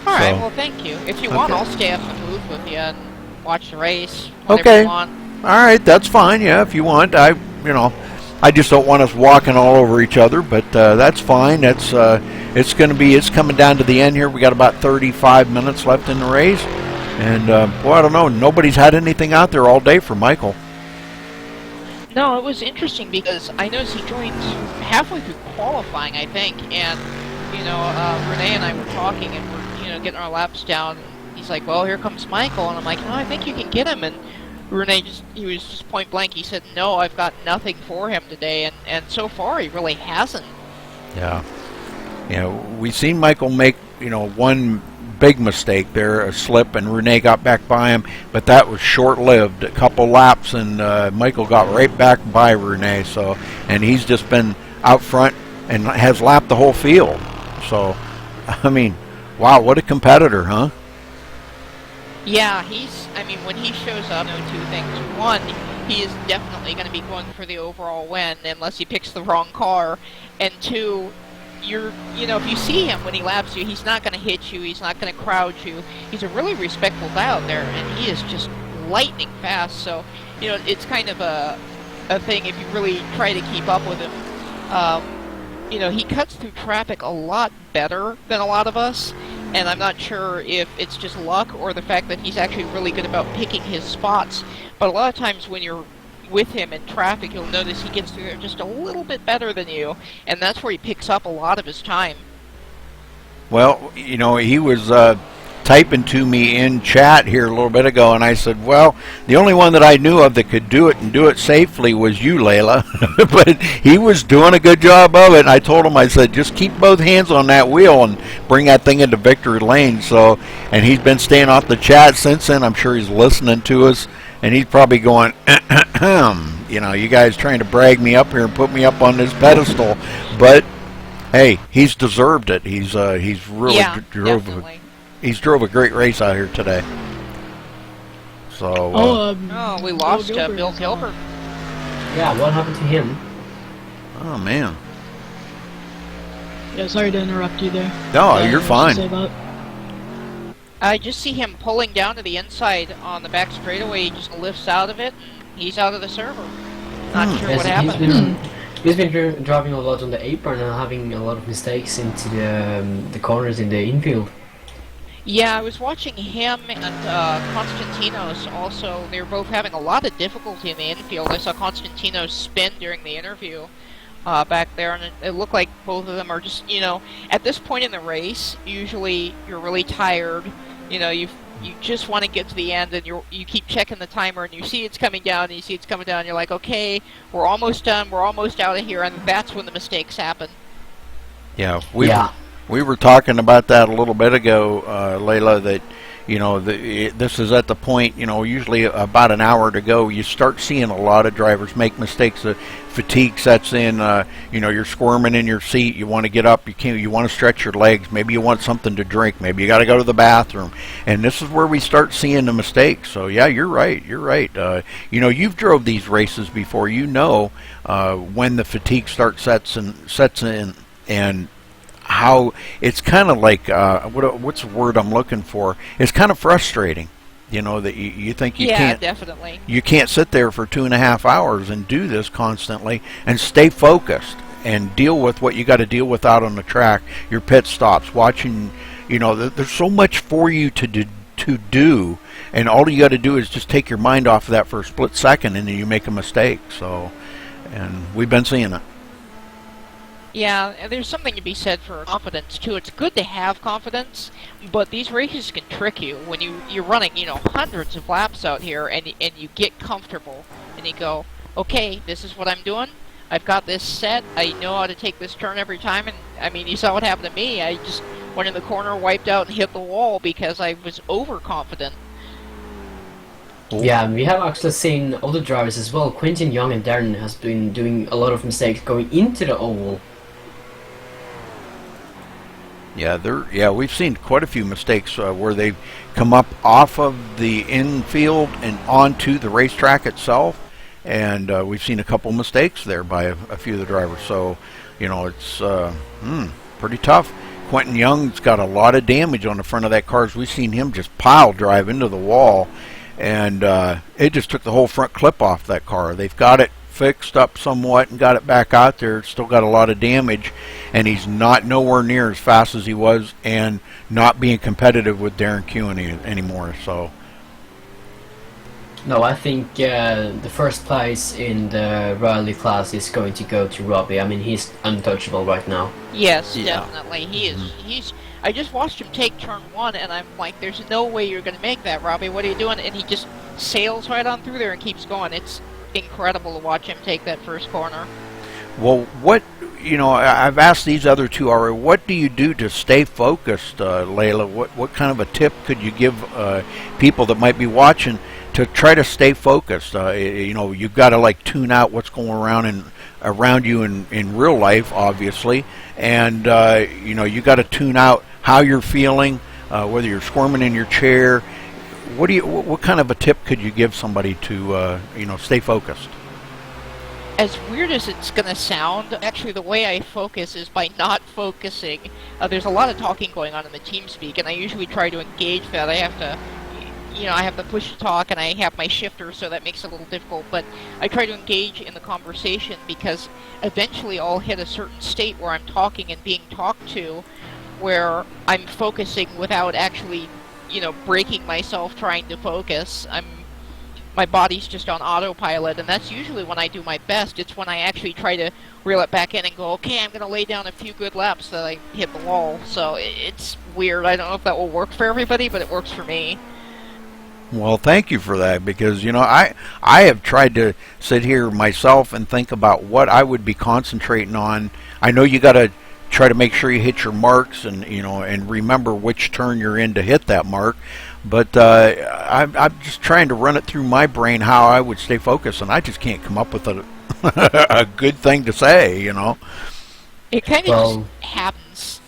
S5: All right.
S1: So,
S5: Well, thank you. If you want,
S1: okay.
S5: I'll stay up in the booth with you and watch the race. Whenever
S1: Okay.
S5: You want.
S1: All right, that's fine. Yeah, if you want, I just don't want us walking all over each other, but that's fine. It's coming down to the end here. We got about 35 minutes left in the race, and well, I don't know. Nobody's had anything out there all day for Michael.
S5: No, it was interesting because I noticed he joined halfway through qualifying, I think, and Renee and I were talking and we're getting our laps down. He's like, "Well, here comes Michael," and I'm like, "No, I think you can get him." And Renee he was just point blank. He said, "No, I've got nothing for him today," and so far he really hasn't.
S1: Yeah, we've seen Michael make one big mistake there, a slip, and Renee got back by him, but that was short-lived. A couple laps, and Michael got right back by Renee. So, and he's just been out front and has lapped the whole field. So, I mean, wow, what a competitor, huh?
S5: Yeah, when he shows up, two things. One, he is definitely going to be going for the overall win unless he picks the wrong car. And two, if you see him when he laps you, he's not going to hit you, he's not going to crowd you. He's a really respectful guy out there, and he is just lightning fast. So, it's kind of a thing if you really try to keep up with him. He cuts through traffic a lot better than a lot of us. And I'm not sure if it's just luck or the fact that he's actually really good about picking his spots. But a lot of times when you're with him in traffic, you'll notice he gets through there just a little bit better than you. And that's where he picks up a lot of his time.
S1: Well, he was typing to me in chat here a little bit ago, and I said, well, the only one that I knew of that could do it and do it safely was you, Layla. But he was doing a good job of it, and I told him, I said, just keep both hands on that wheel and bring that thing into victory lane. So, and he's been staying off the chat since then. I'm sure he's listening to us, and he's probably going, you guys trying to brag me up here and put me up on this pedestal. But hey, he's deserved it. He's really
S5: definitely.
S1: He's drove a great race out here today. So.
S5: We lost Bill Gilbert.
S2: Yeah, what happened to him?
S1: Oh man.
S3: Yeah, sorry to interrupt you there.
S1: No, you're fine.
S5: I just see him pulling down to the inside on the back straightaway. He just lifts out of it, and he's out of the server. Not sure what happened.
S2: He's been driving a lot on the apron and having a lot of mistakes into the corners in the infield.
S5: Yeah, I was watching him and Konstantinos also. They were both having a lot of difficulty in the infield. I saw Konstantinos spin during the interview back there, and it looked like both of them are just, at this point in the race, usually you're really tired. You just want to get to the end, and you keep checking the timer, and you see it's coming down, and you see it's coming down, and you're like, okay, we're almost done, we're almost out of here, and that's when the mistakes happen.
S1: Yeah, we were talking about that a little bit ago, Layla, that, this is at the point, usually about an hour to go, you start seeing a lot of drivers make mistakes. Fatigue sets in, you're squirming in your seat, you want to get up, you want to stretch your legs, maybe you want something to drink, maybe you got to go to the bathroom, and this is where we start seeing the mistakes. So yeah, you're right. You've drove these races before, when the fatigue sets in, and how it's kind of like what's the word I'm looking for? It's kind of frustrating, that you think you can't.
S5: Yeah, definitely.
S1: You can't sit there for 2.5 hours and do this constantly and stay focused and deal with what you got to deal with out on the track. Your pit stops, watching. There's so much for you to do, and all you got to do is just take your mind off of that for a split second, and then you make a mistake. So, and we've been seeing it.
S5: Yeah, and there's something to be said for confidence, too. It's good to have confidence, but these races can trick you when you're running, hundreds of laps out here, and you get comfortable, and you go, okay, this is what I'm doing, I've got this set, I know how to take this turn every time, and, you saw what happened to me. I just went in the corner, wiped out, and hit the wall because I was overconfident.
S2: Yeah, we have actually seen other drivers as well. Quentin Young and Darren has been doing a lot of mistakes going into the oval.
S1: Yeah, we've seen quite a few mistakes where they've come up off of the infield and onto the racetrack itself, and we've seen a couple mistakes there by a few of the drivers. So, it's pretty tough. Quentin Young's got a lot of damage on the front of that car. We've seen him just pile drive into the wall, and it just took the whole front clip off that car. They've got it fixed up somewhat and got it back out there. It's still got a lot of damage, and he's not nowhere near as fast as he was, and not being competitive with Darren Kuhn anymore. So
S2: no, I think the first place in the Riley class is going to go to Robbie. I mean, he's untouchable right now.
S5: Yes,
S1: Yeah.
S5: definitely. He is. He's. I just watched him take turn 1, and I'm like, "There's no way you're going to make that, Robbie. What are you doing?" And he just sails right on through there and keeps going. It's incredible to watch him take that first corner.
S1: Well, I've asked these other two already, what do you do to stay focused, Layla? What kind of a tip could you give people that might be watching to try to stay focused? You've got to tune out what's going around you in real life, obviously, and you got to tune out how you're feeling, whether you're squirming in your chair. What kind of a tip could you give somebody to stay focused?
S5: As weird as it's going to sound, actually the way I focus is by not focusing. There's a lot of talking going on in the team speak, and I usually try to engage that. I have to push to talk, and I have my shifter, so that makes it a little difficult, but I try to engage in the conversation, because eventually I'll hit a certain state where I'm talking and being talked to, where I'm focusing without actually, breaking myself trying to focus. My body's just on autopilot, and that's usually when I do my best. It's when I actually try to reel it back in and go, okay, I'm going to lay down a few good laps that I hit the wall. So it's weird. I don't know if that will work for everybody, but it works for me.
S1: Well, thank you for that, because I have tried to sit here myself and think about what I would be concentrating on. I know you got to try to make sure you hit your marks, and and remember which turn you're in to hit that mark. But I'm just trying to run it through my brain how I would stay focused, and I just can't come up with a good thing to say.
S5: It kind of just happens.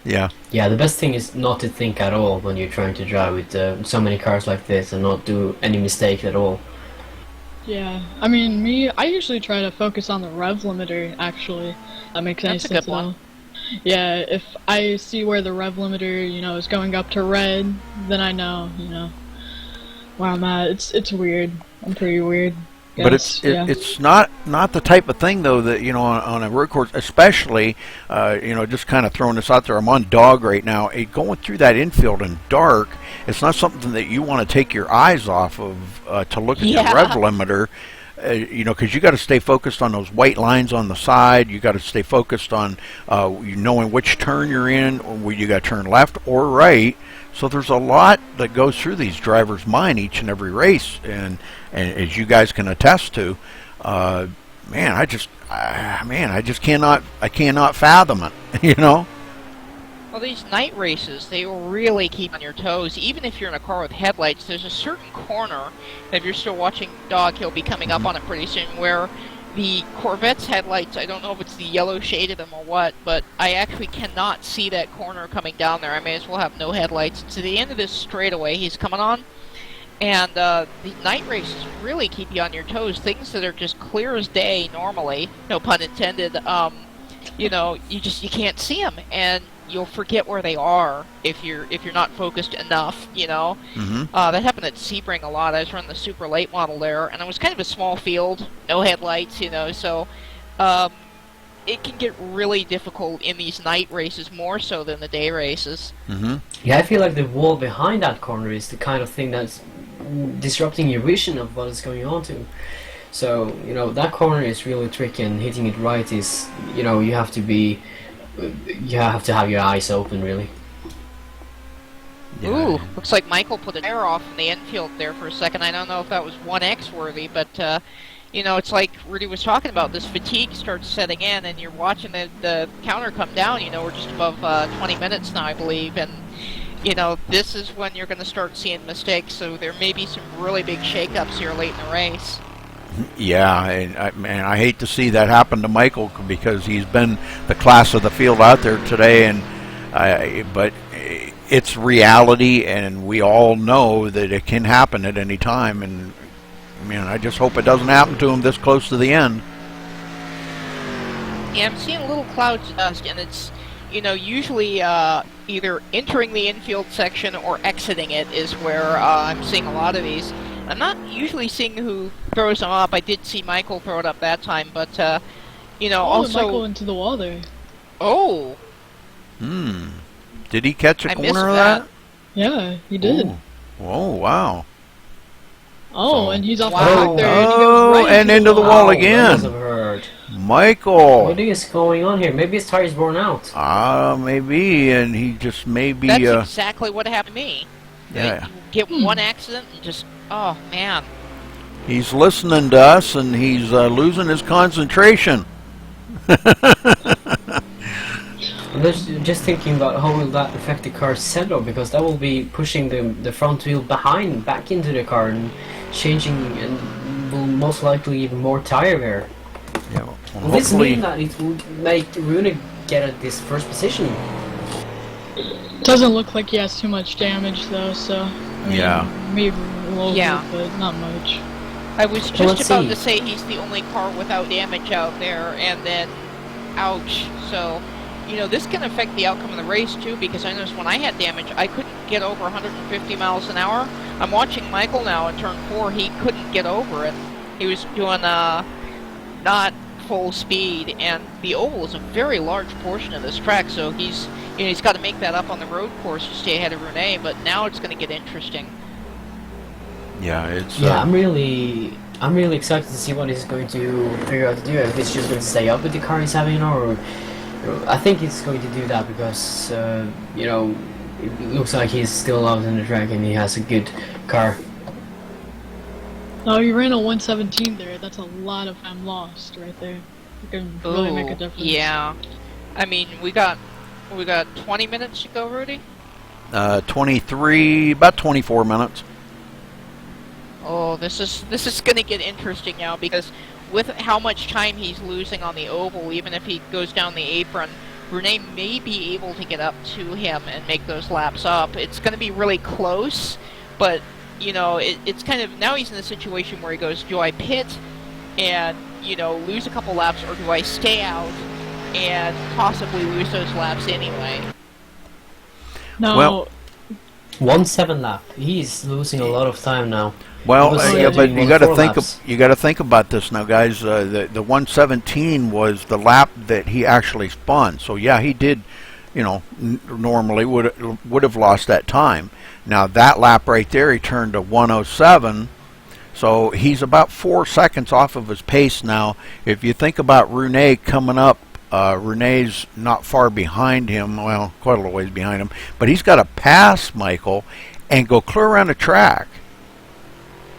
S1: Yeah.
S2: Yeah, the best thing is not to think at all when you're trying to drive with so many cars like this, and not do any mistake at all.
S3: Yeah, I mean, I usually try to focus on the rev limiter, actually. That makes any
S5: That's a
S3: sense
S5: good
S3: at all.
S5: one.
S3: Yeah, if I see where the rev limiter, is going up to red, then I know, where I'm at. It's weird. I'm pretty weird.
S1: But
S3: Yes,
S1: it's not the type of thing, though, that on a road course, especially just kind of throwing this out there. I'm on dog right now. Going through that infield in dark, it's not something that you want to take your eyes off of to look at your rev limiter. Because you got to stay focused on those white lines on the side. You got to stay focused on knowing which turn you're in, or where you got to turn left or right. So there's a lot that goes through these drivers' mind each and every race, and as you guys can attest to, I just cannot fathom it.
S5: Well, these night races, they will really keep on your toes. Even if you're in a car with headlights, there's a certain corner, if you're still watching Dog, he'll be coming up on it pretty soon, where the Corvette's headlights, I don't know if it's the yellow shade of them or what, but I actually cannot see that corner coming down there. I may as well have no headlights. To the end of this straightaway he's coming on, and the night races really keep you on your toes. Things that are just clear as day normally, no pun intended, you can't see them, and you'll forget where they are if you're not focused enough. That happened at Sebring a lot. I was running the super late model there, and it was kind of a small field, no headlights, so it can get really difficult in these night races, more so than the day races.
S2: Yeah, I feel like the wall behind that corner is the kind of thing that's disrupting your vision of what is going on to. So, that corner is really tricky, and hitting it right is, you have to have your eyes open, really.
S1: Yeah.
S5: Ooh, looks like Michael put an error off in the infield there for a second. I don't know if that was 1X worthy, but, it's like Rudy was talking about. This fatigue starts setting in, and you're watching the counter come down. We're just above 20 minutes now, I believe, and you know, this is when you're going to start seeing mistakes, so there may be some really big shakeups here late in the race.
S1: Yeah, and I hate to see that happen to Michael because he's been the class of the field out there today, but it's reality, and we all know that it can happen at any time, and I just hope it doesn't happen to him this close to the end.
S5: Yeah, I'm seeing little clouds of dust, and it's, you know, usually either entering the infield section or exiting it is where I'm seeing a lot of these. I'm not usually seeing who throws them up. I did see Michael throw it up that time, but, you know, also...
S3: Michael into the wall there.
S5: Oh!
S1: Did he catch a
S5: I
S1: corner
S5: missed
S1: of that?
S3: Yeah, he did.
S1: Ooh. Oh, wow.
S3: Oh, and he's off the
S5: Wow.
S3: track there, and he goes right
S1: and into the wall again.
S2: That must have hurt.
S1: Michael.
S2: What is going on here? Maybe his tire's worn out.
S1: Maybe, and he just maybe...
S5: That's exactly what happened to me.
S1: Yeah.
S5: You get one accident and just, oh, man.
S1: He's listening to us, and he's losing his concentration.
S2: Just thinking about how will that affect the car's center, because that will be pushing the front wheel back into the car and changing, and will most likely even more tire wear.
S1: Yeah, well,
S2: Will this mean that it will make Rune get at this first position?
S3: Doesn't look like he has too much damage though, so I mean,
S1: yeah,
S3: maybe a little bit, but not much.
S5: I was just about to say he's the only car without damage out there, and then, ouch. So, you know, this can affect the outcome of the race too, because I noticed when I had damage, I couldn't get over 150 miles an hour. I'm watching Michael now in turn 4, he couldn't get over it. He was doing, not full speed, and the oval is a very large portion of this track, so he's got to make that up on the road course to stay ahead of Rune, but now it's going to get interesting.
S1: Yeah, it's...
S2: I'm really excited to see what he's going to figure out to do. If it's just going to stay up with the car he's having, or I think it's going to do that because, you know, it looks like he's still out in the track and he has a good car.
S3: No, you ran a 117 there. That's a lot of time lost right there. You can really make a difference.
S5: Yeah. I mean, we got 20 minutes to go, Rudy?
S1: 23, about 24 minutes.
S5: Oh, this is going to get interesting now, because with how much time he's losing on the oval, even if he goes down the apron, Rune may be able to get up to him and make those laps up. It's going to be really close, but, you know, it's kind of, now he's in a situation where he goes, do I pit and, you know, lose a couple laps, or do I stay out and possibly lose those laps anyway?
S3: No.
S1: Well,
S2: 1-7 lap. He's losing a lot of time now.
S1: Well,
S2: Yeah,
S1: but you got to think.
S2: laps.
S1: You got to think about this now, guys. The 117 was the lap that he actually spun. So yeah, he did. You know, normally would have lost that time. Now that lap right there, he turned to 107. So he's about 4 seconds off of his pace now. If you think about Rune coming up, Rune's not far behind him. Well, quite a little ways behind him. But he's got to pass Michael and go clear around the track.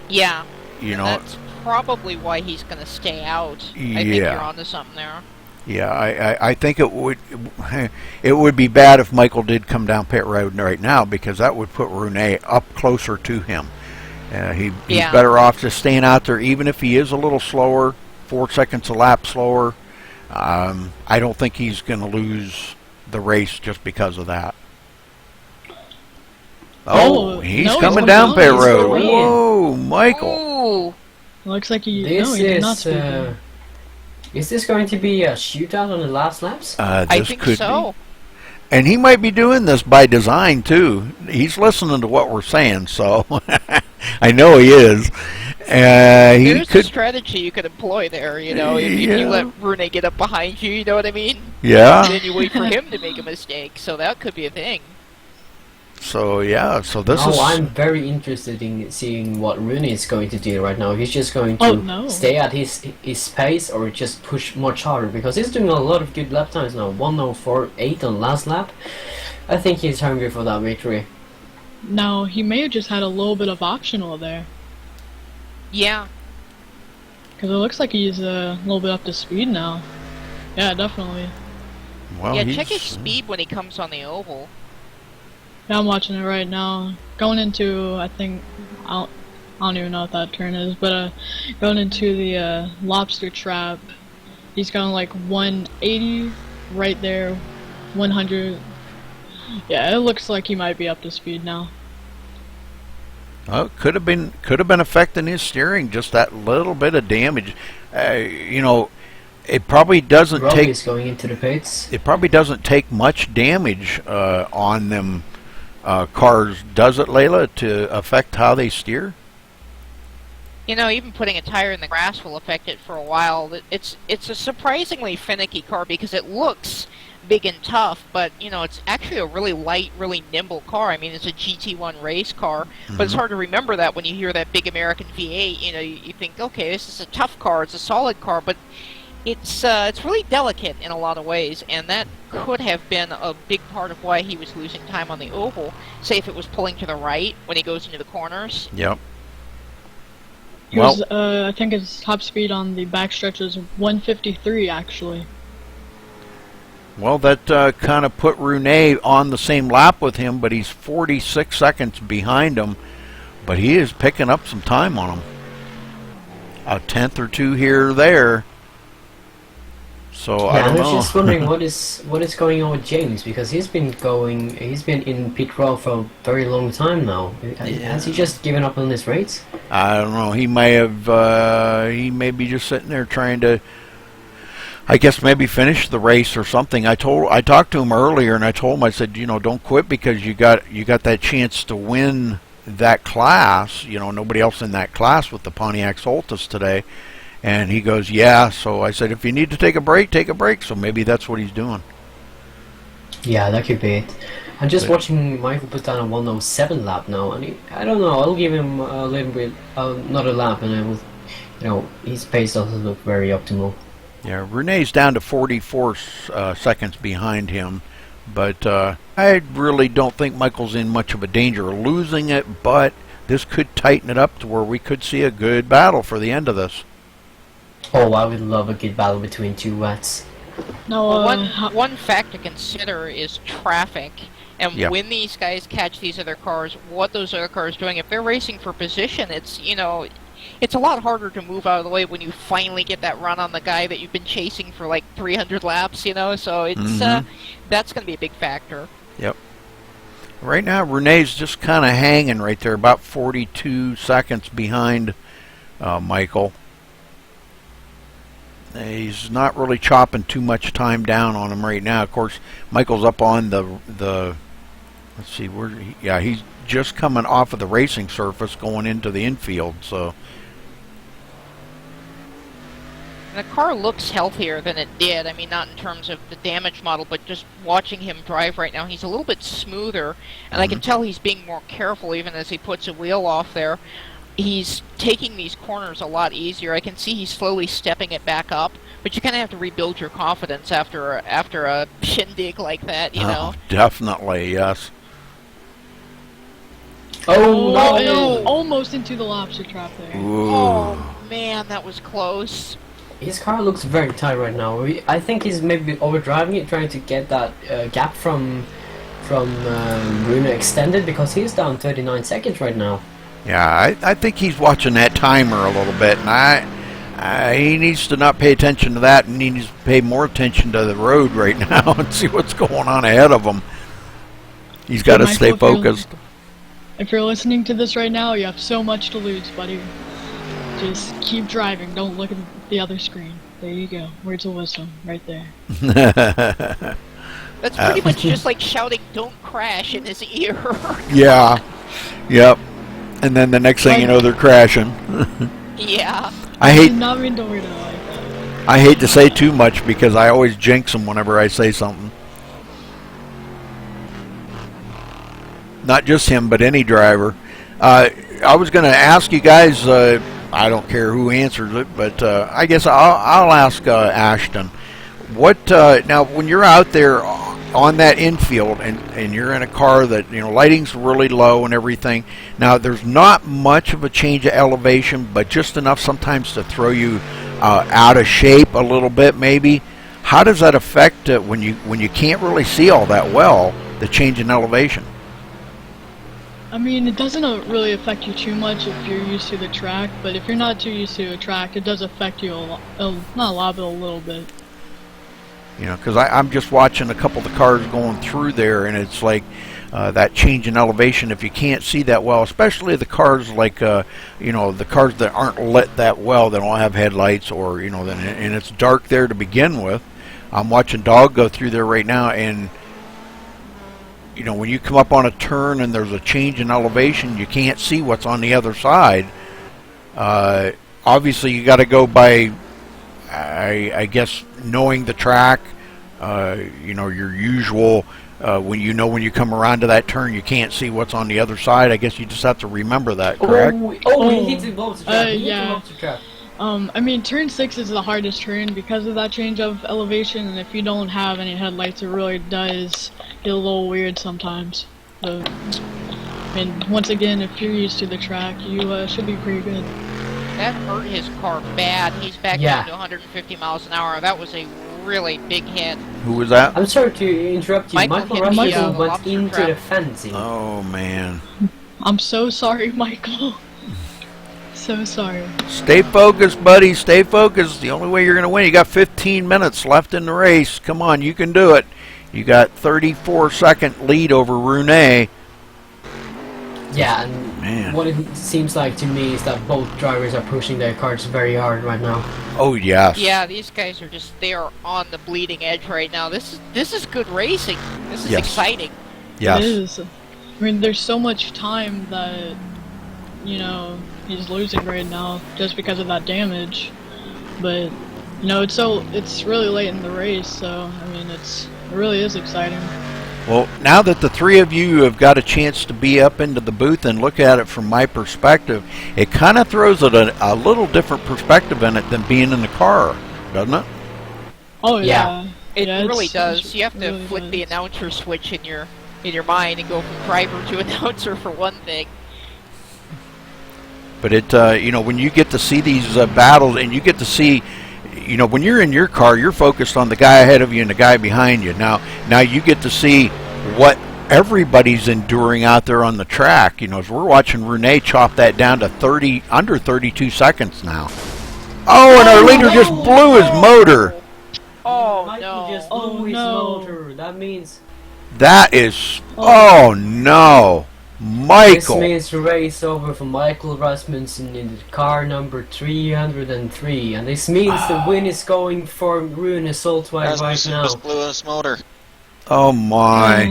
S5: Yeah.
S1: You know,
S5: that's probably why he's going to stay out.
S1: Yeah.
S5: I think you're onto something there.
S1: Yeah, I think it would be bad if Michael did come down pit road right now, because that would put Rune up closer to him. He's better off just staying out there, even if he is a little slower, 4 seconds a lap slower. I don't think he's going to lose the race just because of that. Oh, he's coming down pit road. Whoa, Michael.
S5: Ooh.
S3: Looks like he
S2: This
S3: did not speak.
S2: Is this going to be a shootout on the last laps?
S5: I think so.
S1: Be. And he might be doing this by design, too. He's listening to what we're saying, so I know he is.
S5: There's a strategy you could employ there, you know, if you let Rune get up behind you, you know what I mean?
S1: Yeah.
S5: And then you wait for him to make a mistake, so that could be a thing.
S1: So yeah, so this is...
S2: I'm very interested in seeing what Rune is going to do right now. If he's just going to stay at his pace, or just push much harder, because he's doing a lot of good lap times now. 1:04.8 on last lap. I think he's hungry for that victory.
S3: No, he may have just had a little bit of optional there.
S5: Yeah.
S3: Because it looks like he's a little bit up to speed now. Yeah, definitely.
S1: Well,
S5: yeah, check his speed when he comes on the oval.
S3: Yeah, I'm watching it right now. Going into, I think, I don't even know what that turn is, but going into the lobster trap, he's going like 180 right there, 100. Yeah, it looks like he might be up to speed now.
S1: Oh, could have been affecting his steering, just that little bit of damage. You know, it probably doesn't
S2: Rob
S1: take.
S2: is going into the pits.
S1: It probably doesn't take much damage on them cars, does it, Layla, to affect how they steer?
S5: You know, even putting a tire in the grass will affect it for a while. It's a surprisingly finicky car because it looks big and tough, but you know, it's actually a really light, really nimble car. I mean, it's a GT1 race car, but it's hard to remember that when you hear that big American V8. You know, you think, okay, this is a tough car, it's a solid car, but it's really delicate in a lot of ways, and that could have been a big part of why he was losing time on the oval. Say if it was pulling to the right when he goes into the corners.
S1: Yep.
S3: He was, I think his top speed on the backstretch is 153 actually.
S1: Well, that kind of put Rooney on the same lap with him, but he's 46 seconds behind him. But he is picking up some time on him. A tenth or two here or there. So I don't know.
S2: I was just wondering what is going on with James, because he's been in pit row for a very long time now. Has he just given up on this race?
S1: I don't know. He may have. He may be just sitting there trying to, I guess, maybe finish the race or something. I talked to him earlier, and I told him, I said, you know, don't quit, because you got that chance to win that class. You know, nobody else in that class with the Pontiac Solstice today. And he goes, yeah. So I said, if you need to take a break, take a break. So maybe that's what he's doing.
S2: Yeah, that could be it. I'm just watching Michael put down a 107 lap now, and I don't know. I'll give him a little bit another lap, and I will, you know, his pace doesn't look very optimal.
S1: Yeah, Renee's down to 44 seconds behind him, but I really don't think Michael's in much of a danger of losing it. But this could tighten it up to where we could see a good battle for the end of this.
S2: Oh, I would love a good battle between two wets.
S3: No,
S5: well, one fact to consider is traffic, and when these guys catch these other cars, what those other cars are doing. If they're racing for position, it's, you know, it's a lot harder to move out of the way when you finally get that run on the guy that you've been chasing for like 300 laps, you know. So it's that's going to be a big factor.
S1: Yep. Right now, Renee's just kind of hanging right there, about 42 seconds behind Michael. He's not really chopping too much time down on him right now. Of course, Michael's up on the let's see, he's just coming off of the racing surface going into the infield. So
S5: and the car looks healthier than it did. I mean, not in terms of the damage model, but just watching him drive right now, he's a little bit smoother, and I can tell he's being more careful even as he puts a wheel off there. He's taking these corners a lot easier. I can see he's slowly stepping it back up, but you kind of have to rebuild your confidence after a shindig like that, you know?
S1: Definitely, yes.
S2: Oh,
S3: no! Almost into the lobster trap there.
S1: Ooh.
S5: Oh, man, that was close.
S2: His car looks very tight right now. I think he's maybe overdriving it, trying to get that gap from Bruno extended, because he's down 39 seconds right now.
S1: Yeah, I think he's watching that timer a little bit, and he needs to not pay attention to that, and he needs to pay more attention to the road right now and see what's going on ahead of him. He's got to stay focused.
S3: If you're listening to this right now, you have so much to lose, buddy. Just keep driving. Don't look at the other screen. There you go. Words of wisdom right there.
S5: That's pretty much just like shouting, "Don't crash," in his ear.
S1: Yeah. Yep. And then the next thing you know, they're crashing.
S5: Yeah.
S1: I hate to say too much, because I always jinx them whenever I say something. Not just him, but any driver. I was going to ask you guys, I don't care who answers it, but I guess I'll ask Ashton. What now, when you're out there on that infield and you're in a car that, you know, lighting's really low and everything, now there's not much of a change of elevation, but just enough sometimes to throw you out of shape a little bit maybe. How does that affect when you can't really see all that well, the change in elevation?
S3: I mean, it doesn't really affect you too much if you're used to the track, but if you're not too used to a track, it does affect you a lot. Not a lot, but a little bit.
S1: You know, because I'm just watching a couple of the cars going through there, and it's like that change in elevation. If you can't see that well, especially the cars like you know, the cars that aren't lit that well, that don't have headlights, or you know, and it's dark there to begin with. I'm watching Dog go through there right now, and you know, when you come up on a turn and there's a change in elevation, you can't see what's on the other side. Obviously, you got to go by, I guess, knowing the track. You know, your usual, when you come around to that turn, you can't see what's on the other side. I guess you just have to remember that, correct?
S2: Oh, he hit the lobster trap.
S3: Yeah. I mean, turn 6 is the hardest turn because of that change of elevation, and if you don't have any headlights, it really does get a little weird sometimes. But, I mean, once again, if you're used to the track, you should be pretty good.
S5: That hurt his car bad. He's back down to 150 miles an hour. That was a really big hit.
S1: Who was that?
S2: I'm sorry to interrupt you. Michael
S5: Michael
S2: went into the fencing.
S1: Oh, man.
S3: I'm so sorry, Michael. So sorry.
S1: Stay focused, buddy. Stay focused. The only way you're going to win. You got 15 minutes left in the race. Come on, you can do it. You got 34-second lead over Rooney.
S2: Yeah, and what it seems like to me is that both drivers are pushing their cars very hard right now.
S1: Oh, yes.
S5: Yeah, these guys are they are on the bleeding edge right now. This is good racing. This is exciting.
S1: Yes.
S3: It is. I mean, there's so much time that, you know, he's losing right now just because of that damage. But, you know, it's really late in the race, so, I mean, it really is exciting.
S1: Well, now that the three of you have got a chance to be up into the booth and look at it from my perspective, it kind of throws it a little different perspective in it than being in the car, doesn't it?
S3: Oh, yeah.
S5: It really does. You have to really flip the announcer switch in your mind and go from driver to announcer for one thing. But it, you know, when you get to see these battles, and you get to see, you know, when you're in your car, you're focused on the guy ahead of you and the guy behind you. Now you get to see what everybody's enduring out there on the track. You know, as we're watching Rooney chop that down to under 32 seconds now. Oh, and our leader just blew his motor. Oh,
S2: Michael just blew his motor. That means...
S1: That is... Oh, no. Michael.
S2: This means race over for Michael Rasmussen in the car number 303, and this means the win is going for Rune Soltweiler right now.
S6: Just blew his motor.
S1: Oh my!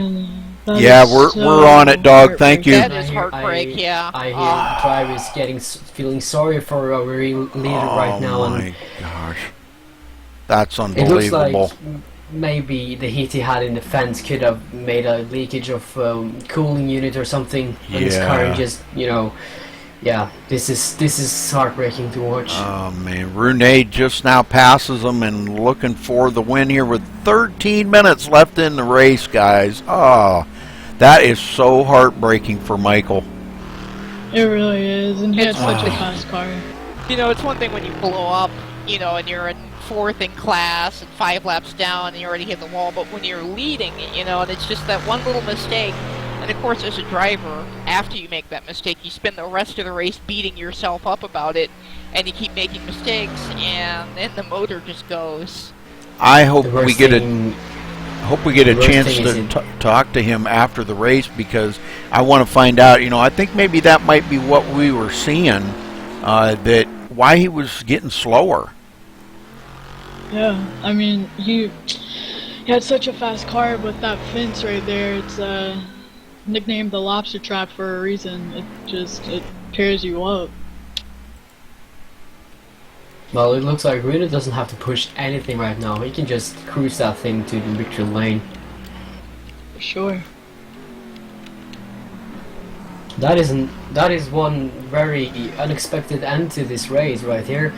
S1: Yeah, we're on it, Dog. Thank you.
S5: That is heartbreak. Yeah.
S2: I hear drivers feeling sorry for our leader right now.
S1: Oh my gosh, that's unbelievable.
S2: It looks like maybe the heat he had in the fence could have made a leakage of cooling unit or something in his car, and just, you know, this is heartbreaking to watch.
S1: Oh man, Rooney just now passes him and looking for the win here with 13 minutes left in the race, guys. Oh, that is so heartbreaking for Michael.
S3: It really is, and he has such a fast car.
S5: You know, it's one thing when you blow up, you know, and you're in 4th in class and 5 laps down and you already hit the wall, but when you're leading, you know, and it's just that one little mistake, and of course as a driver, after you make that mistake, you spend the rest of the race beating yourself up about it, and you keep making mistakes, and then the motor just goes.
S1: I hope we get a chance to talk to him after the race, because I want to find out, you know, I think maybe that might be what we were seeing, that why he was getting slower.
S3: Yeah, I mean, he had such a fast car with that fence right there. It's nicknamed the lobster trap for a reason. It tears you up.
S2: Well, it looks like Rune doesn't have to push anything right now. He can just cruise that thing to the victory lane.
S3: For sure.
S2: That is one very unexpected end to this race right here.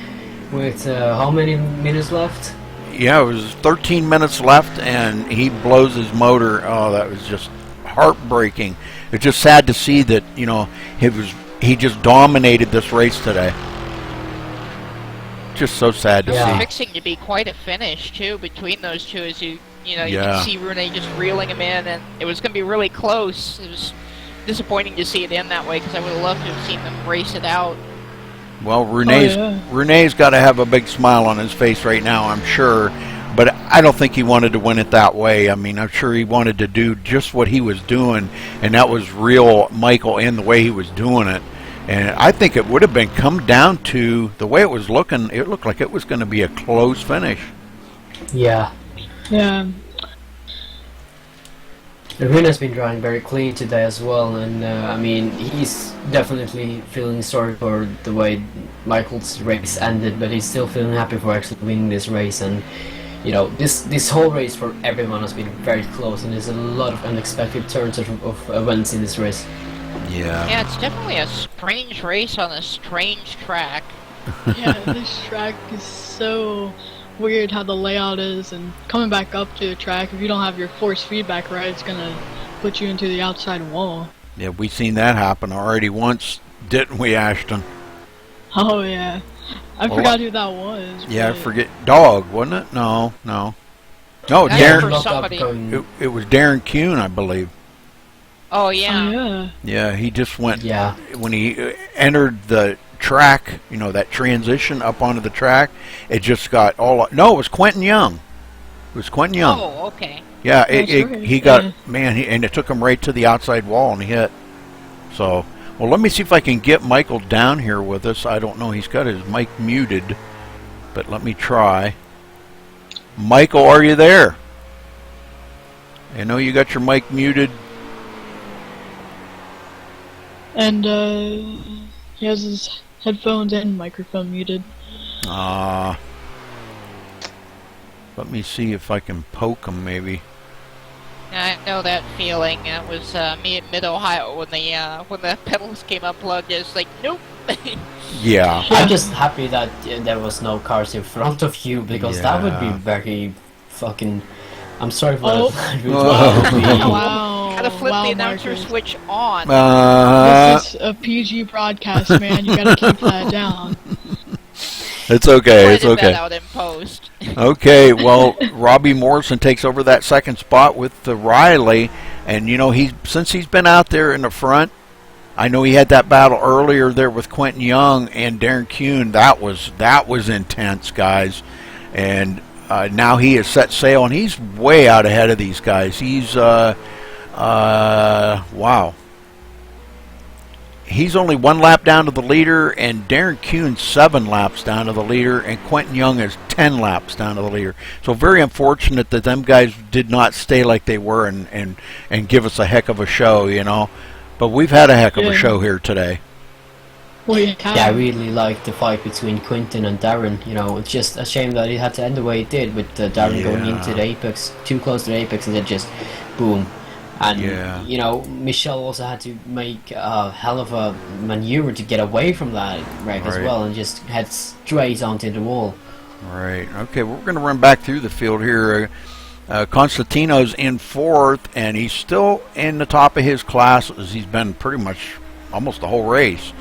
S2: With how many minutes left?
S1: Yeah, it was 13 minutes left, and he blows his motor. Oh, that was just heartbreaking. It's just sad to see that, you know, he just dominated this race today. Just so sad to see.
S5: It's fixing to be quite a finish too between those two, as you can see Rune just reeling him in, and it was going to be really close. It was disappointing to see it end that way because I would have loved to have seen them race it out.
S1: Well, Renee's got to have a big smile on his face right now, I'm sure. But I don't think he wanted to win it that way. I mean, I'm sure he wanted to do just what he was doing, and that was real Michael in the way he was doing it. And I think it would have been come down to the way it was looking. It looked like it was going to be a close finish.
S2: Yeah.
S3: Yeah.
S2: Rena's been driving very clean today as well, and I mean, he's definitely feeling sorry for the way Michael's race ended, but he's still feeling happy for actually winning this race. And you know, this whole race for everyone has been very close, and there's a lot of unexpected turns of events in this race.
S1: Yeah.
S5: Yeah, it's definitely a strange race on a strange track.
S3: Yeah, this track is so weird how the layout is, and coming back up to the track, if you don't have your force feedback right, it's gonna put you into the outside wall.
S1: Yeah, we seen that happen already once, didn't we, Ashton?
S3: Oh yeah. I forgot who that was.
S1: Yeah, I
S3: but-
S1: forget. Dog, wasn't it? No.
S5: Yeah,
S1: Darren.
S5: for
S2: Knocked up
S5: somebody.
S2: going-
S1: It was Darren Kuhn, I believe.
S5: Oh
S3: Oh
S5: yeah.
S3: yeah.
S1: Yeah, he just went
S2: Yeah.
S1: when he entered the track. You know, that transition up onto the track. It just got all. No, it was Quentin Young. It was Quentin Young.
S5: Oh, okay.
S1: Yeah,
S3: That's right,
S1: he got
S3: yeah.
S1: and it took him right to the outside wall and he hit. So, well, let me see if I can get Michael down here with us. I don't know. He's got his mic muted, but let me try. Michael, are you there? I know you got your mic muted.
S3: And he has his headphones and microphone muted.
S1: Let me see if I can poke him, maybe.
S5: I know that feeling. That was me at Mid Ohio when the pedals came unplugged. It's like, nope.
S1: Yeah.
S2: I'm just happy that there was no cars in front of you, because that would be
S1: Yeah.
S2: very fucking. I'm sorry for
S3: Oh.
S2: that.
S1: Oh.
S3: Wow.
S5: Gotta flip
S3: wow,
S5: the announcer
S3: Marcus.
S5: switch on.
S3: This is a PG broadcast, man. You gotta keep that down.
S1: It's okay. It's
S5: Edit that
S1: okay.
S5: out in post.
S1: Okay, well, Robbie Morrison takes over that second spot with the Riley, and you know since he's been out there in the front, I know he had that battle earlier there with Quentin Young and Darren Kuhn. That was intense, guys, and now he has set sail and he's way out ahead of these guys. He's wow. He's only 1 lap down to the leader, and Darren Kuhn's 7 laps down to the leader, and Quentin Young is 10 laps down to the leader. So very unfortunate that them guys did not stay like they were and give us a heck of a show, you know. But we've had a heck of a
S3: Yeah.
S1: show here today.
S3: Well, you have.
S2: Yeah, I really liked the fight between Quentin and Darren. You know, it's just a shame that it had to end the way it did, with Darren going
S1: Yeah.
S2: into the apex, too close to the apex, and then just boom. And
S1: Yeah.
S2: you know, Michelle also had to make a hell of a maneuver to get away from that wreck as
S1: Right.
S2: well, and just head straight onto the wall.
S1: Right. Okay, we're going to run back through the field here. Constantino's in 4th, and he's still in the top of his class, as he's been pretty much almost the whole race.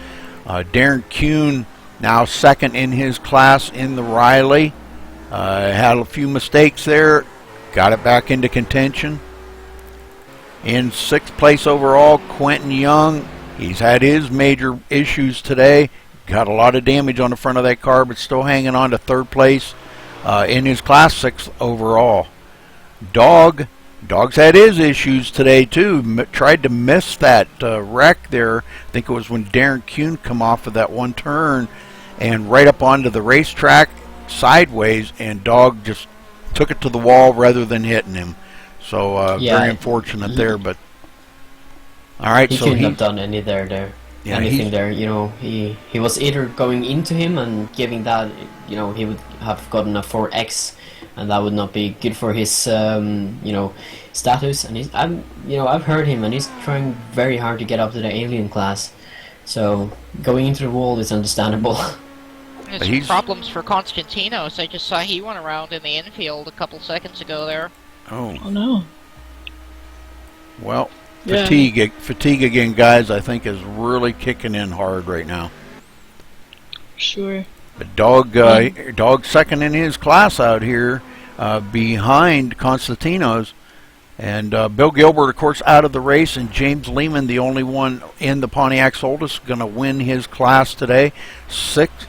S1: Darren Kuhn now 2nd in his class in the Riley. Had a few mistakes there. Got it back into contention. In 6th place overall, Quentin Young. He's had his major issues today. Got a lot of damage on the front of that car, but still hanging on to 3rd place in his class, 6th overall. Dog's had his issues today too. Tried to miss that wreck there. I think it was when Darren Kuhn come off of that one turn and right up onto the racetrack sideways, and Dog just took it to the wall rather than hitting him. So
S2: Yeah,
S1: very unfortunate there, but all right.
S2: He
S1: So
S2: couldn't have done anything
S1: he's-
S2: there. You know, he was either going into him and giving that, you know, he would have gotten a 4X, and that would not be good for his, you know, status. And I've heard him, and he's trying very hard to get up to the alien class. So going into the wall is understandable.
S5: There's
S1: he's-
S5: problems for Constantinos. I just saw he went around in the infield a couple seconds ago there.
S1: oh
S3: Oh no.
S1: well,
S3: Yeah.
S1: fatigue again, guys. I think is really kicking in hard right now.
S3: Sure.
S1: But Dog 2nd in his class out here, behind Constantinos, And Bill Gilbert, of course, out of the race, and James Lehman, the only one in the Pontiac Solstice, going to win his class today.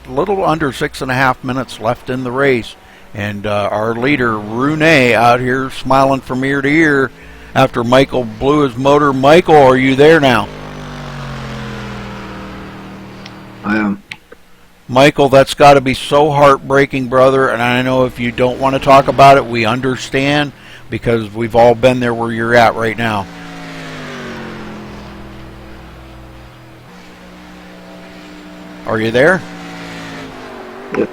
S1: Little under 6.5 minutes left in the race. And our leader, Rune, out here smiling from ear to ear after Michael blew his motor. Michael, are you there now?
S4: I am.
S1: Michael, that's got to be so heartbreaking, brother. And I know if you don't want to talk about it, we understand, because we've all been there where you're at right now. Are you there?
S4: Yep.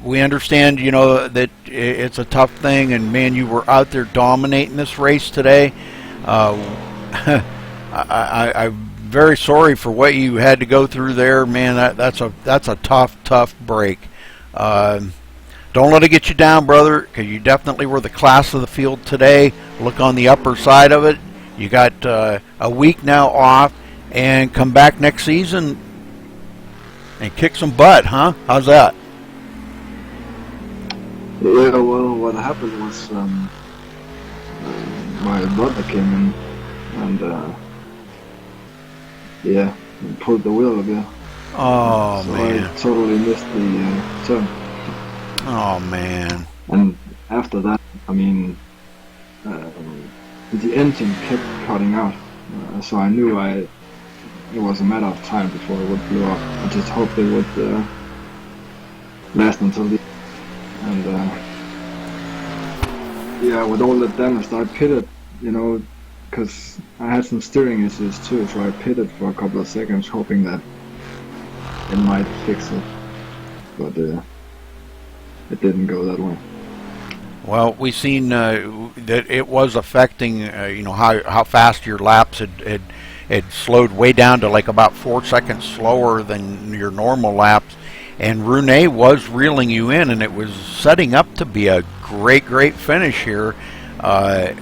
S1: We understand, you know, that it's a tough thing, and man, you were out there dominating this race today. I'm very sorry for what you had to go through there, man. That's a tough break. Don't let it get you down, brother, because you definitely were the class of the field today. Look on the upper side of it. You got a week now off, and come back next season and kick some butt, huh? How's that?
S4: Yeah, well, what happened was my brother came in and yeah, pulled the wheel a bit.
S1: Oh,
S4: so
S1: man.
S4: I totally missed the turn.
S1: Oh, man.
S4: And after that, I mean, the engine kept cutting out, so I knew it was a matter of time before it would blow up. I just hoped it would last until the and yeah, with all the damage, I pitted, you know, because I had some steering issues too, so I pitted for a couple of seconds, hoping that it might fix it, but it didn't go that way.
S1: Well, we've seen that it was affecting, you know, how fast your laps had slowed way down to like about 4 seconds slower than your normal laps. And Rune was reeling you in, and it was setting up to be a great finish here. But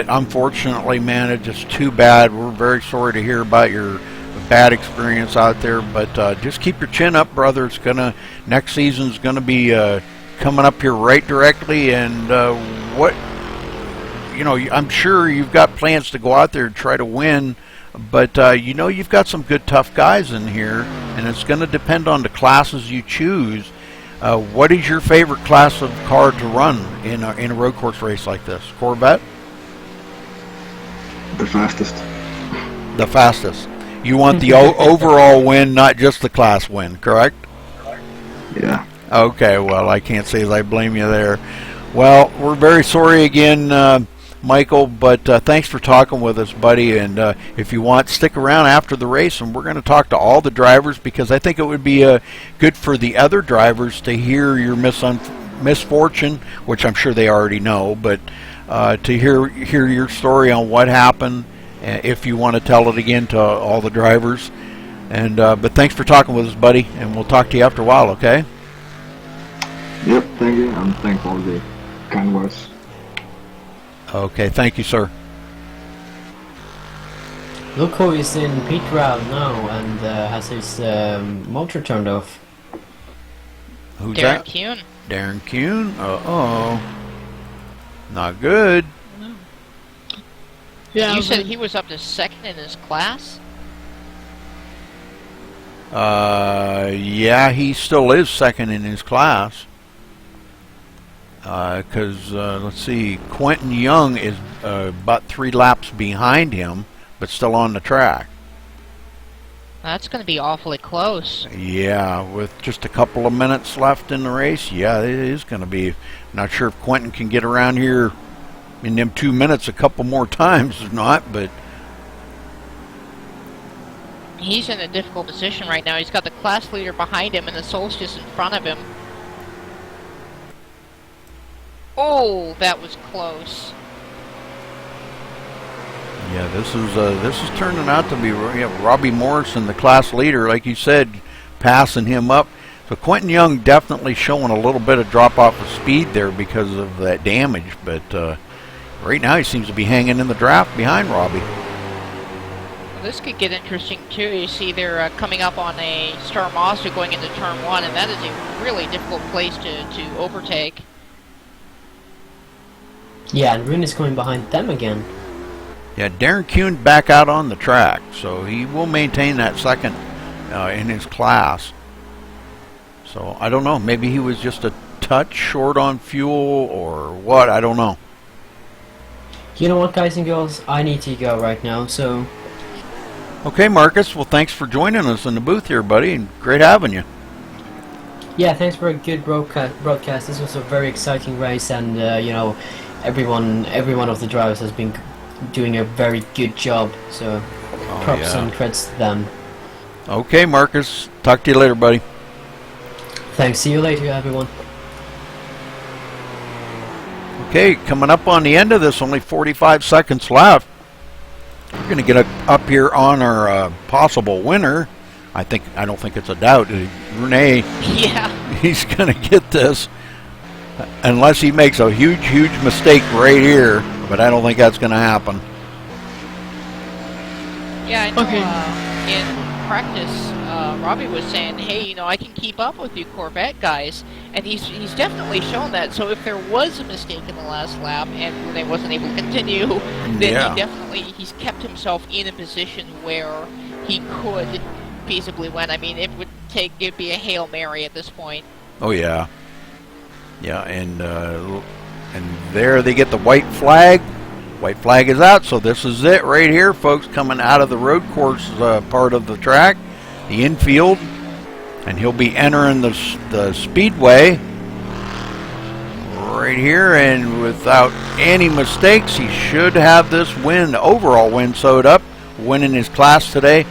S1: unfortunately, man, it's just too bad. We're very sorry to hear about your bad experience out there. But just keep your chin up, brother. Next season's gonna be coming up here right directly. And I'm sure you've got plans to go out there and try to win. But you know, you've got some good tough guys in here, and it's going to depend on the classes you choose. What is your favorite class of car to run in a road course race like this? Corvette?
S4: The fastest.
S1: The fastest. You want the overall win, not just the class win, correct?
S4: Yeah.
S1: Okay, well, I can't say that I blame you there. Well, we're very sorry again, Michael, but thanks for talking with us, buddy. And if you want, stick around after the race, and we're going to talk to all the drivers, because I think it would be good for the other drivers to hear your misfortune, which I'm sure they already know, but to hear your story on what happened, if you want to tell it again to all the drivers. And but thanks for talking with us, buddy, and we'll talk to you after a while, okay?
S4: Yep, thank you. I'm thankful for the kind words.
S1: Okay, thank you, sir.
S2: Look who is in pit route now and has his motor turned off.
S1: Who's
S5: Darren
S1: that?
S5: Kuhn.
S1: Darren Kuhn? Uh-oh. Not good.
S3: Yeah,
S5: You said he was up to second in his class?
S1: Yeah, he still is second in his class. Because, let's see, Quentin Young is about 3 laps behind him, but still on the track.
S5: That's going to be awfully close.
S1: Yeah, with just a couple of minutes left in the race, yeah, it is going to be. Not sure if Quentin can get around here in them 2 minutes a couple more times or not, but
S5: He's in a difficult position right now. He's got the class leader behind him and the Solstice in front of him. Oh, that was close.
S1: yeah, this is turning out to be Robbie Morrison, the class leader, like you said, passing him up. So Quentin Young definitely showing a little bit of drop off of speed there because of that damage, but right now he seems to be hanging in the draft behind Robbie.
S5: Well, this could get interesting too. You see they're coming up on a Star Mazda going into turn 1, and that is a really difficult place to overtake.
S2: Yeah, and Rune is coming behind them again.
S1: Yeah, Darren Kuhn back out on the track, so he will maintain that second in his class. So I don't know, maybe he was just a touch short on fuel or what, I don't know.
S2: You know what, guys and girls, I need to go right now, so...
S1: Okay, Marcus, well, thanks for joining us in the booth here, buddy, and great having you.
S2: Yeah, thanks for a good broadcast. This was a very exciting race, and you know, every one of the drivers has been doing a very good job, so props and creds to them.
S1: Okay, Marcus, talk to you later, buddy.
S2: Thanks, see you later, everyone.
S1: Okay, coming up on the end of this, only 45 seconds left. We're going to get up here on our possible winner. I don't think it's a doubt. Renee,
S5: Yeah.
S1: he's going to get this unless he makes a huge mistake right here, but I don't think that's going to happen.
S5: Yeah, I know.
S3: Okay.
S5: In practice, Robbie was saying, "Hey, you know, I can keep up with you Corvette guys," and he's definitely shown that. So if there was a mistake in the last lap and Renee wasn't able to continue, then he's kept himself in a position where he could feasibly win. I mean, it'd be a Hail Mary at this point.
S1: Oh yeah, and there they get the white flag. White flag is out, so this is it right here, folks, coming out of the road course part of the track, the infield, and he'll be entering the speedway right here, and without any mistakes, he should have this win, overall win sewed up, winning his class today.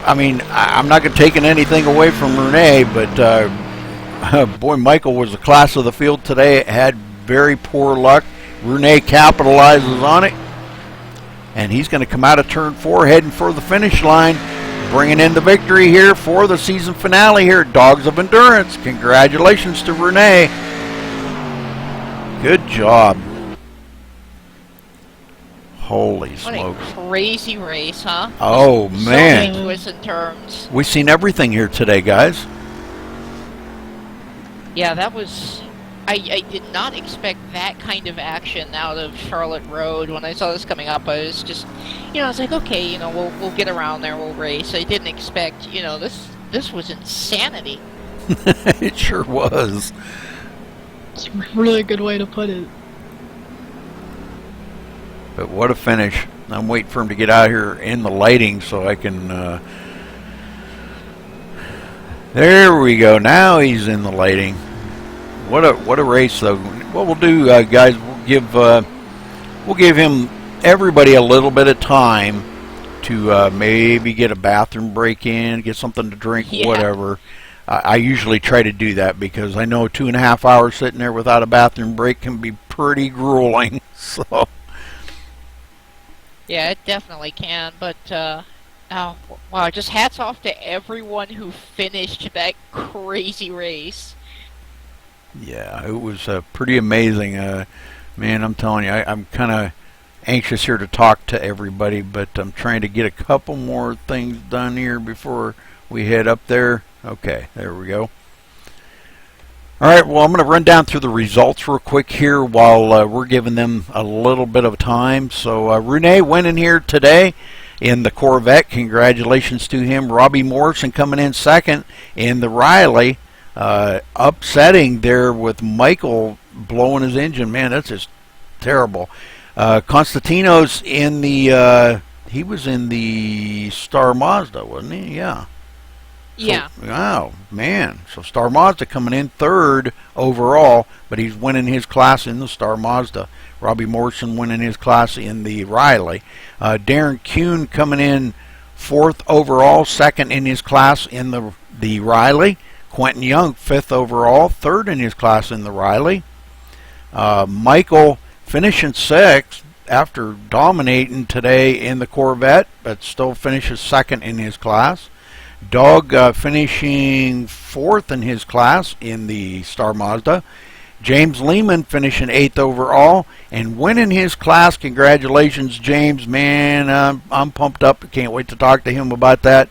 S1: I mean, I'm not going to take anything away from Renee, but boy, Michael was the class of the field today. Had very poor luck. Renee capitalizes on it, and he's going to come out of turn 4 heading for the finish line, bringing in the victory here for the season finale here, Dogs of Endurance. Congratulations to Renee. Good job. Holy smokes.
S5: What a crazy race, huh?
S1: Oh,
S5: So
S1: man.
S5: many twists and turns.
S1: We've seen everything here today, guys.
S5: Yeah, that was... I did not expect that kind of action out of Charlotte Road. When I saw this coming up, I was just, I was like, okay, we'll get around there, we'll race. I didn't expect, this was insanity.
S1: It sure was.
S3: It's a really good way to put it.
S1: But what a finish. I'm waiting for him to get out here in the lighting so I can... There we go. Now he's in the lighting. What a race, though. What we'll do, guys, we'll give him, everybody, a little bit of time to maybe get a bathroom break in, get something to drink, whatever. I usually try to do that because I know 2.5 hours sitting there without a bathroom break can be pretty grueling. So.
S5: Yeah, it definitely can. But wow, just hats off to everyone who finished that crazy race.
S1: Yeah, it was pretty amazing. Man, I'm telling you, I'm kind of anxious here to talk to everybody, but I'm trying to get a couple more things done here before we head up there. Okay, there we go. All right, well, I'm going to run down through the results real quick here while we're giving them a little bit of time. So Renee winning here today in the Corvette. Congratulations to him. Robbie Morrison coming in second in the Riley. Upsetting there with Michael blowing his engine. Man, that's just terrible. Constantino's in the, he was in the Star Mazda, wasn't he? Yeah.
S5: Yeah.
S1: So, wow, man. So Star Mazda coming in third overall, but he's winning his class in the Star Mazda. Robbie Morrison winning his class in the Riley. Darren Kuhn coming in fourth overall, second in his class in the Riley. Quentin Young, fifth overall, third in his class in the Riley. Michael finishing sixth after dominating today in the Corvette, but still finishes second in his class. Dog finishing fourth in his class in the Star Mazda. James Lehman finishing eighth overall and winning his class. Congratulations, James. Man, I'm pumped up. Can't wait to talk to him about that.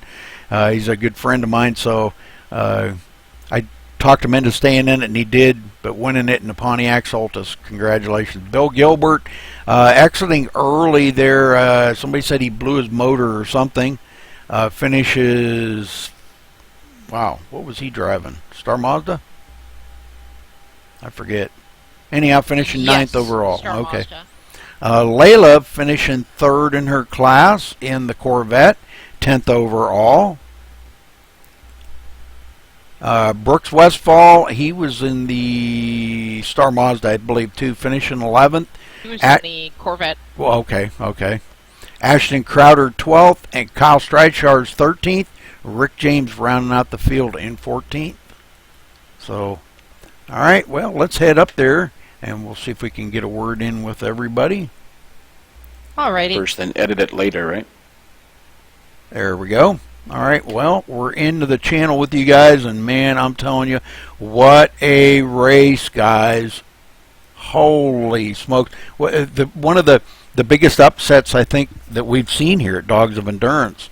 S1: He's a good friend of mine, so I talked him into staying in it, and he did. but winning it in the Pontiac Soltis. Congratulations. Bill Gilbert, exiting early there. Somebody said he blew his motor or something. Finishes, wow, what was he driving? Star Mazda? I forget. Anyhow, finishing
S5: Yes,
S1: 9th overall.
S5: Star
S1: Okay.
S5: Mazda.
S1: Layla finishing 3rd in her class in the Corvette, 10th overall. Brooks Westfall, he was in the Star Mazda, I believe, too, finishing 11th.
S5: He was in the Corvette.
S1: Well, okay. Ashton Crowder 12th, and Kyle Strideshar's 13th. Rick James rounding out the field in 14th. So, all right, well, let's head up there, and we'll see if we can get a word in with everybody.
S5: Alrighty.
S6: First, then edit it later, right?
S1: There we go. All right, well, we're into the channel with you guys, and man, I'm telling you, what a race, guys. Holy smokes. One of the biggest upsets, I think, that we've seen here at Dogs of Endurance.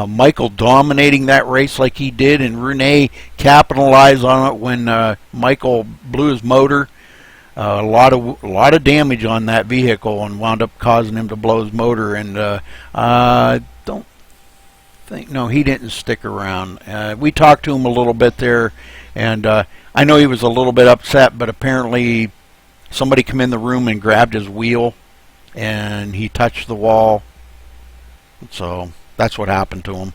S1: Michael dominating that race like he did, and Rene capitalized on it when Michael blew his motor. A lot of damage on that vehicle, and wound up causing him to blow his motor. And don't think, no, he didn't stick around. We talked to him a little bit there, and I know he was a little bit upset, but apparently somebody come in the room and grabbed his wheel, and he touched the wall. So that's what happened to him.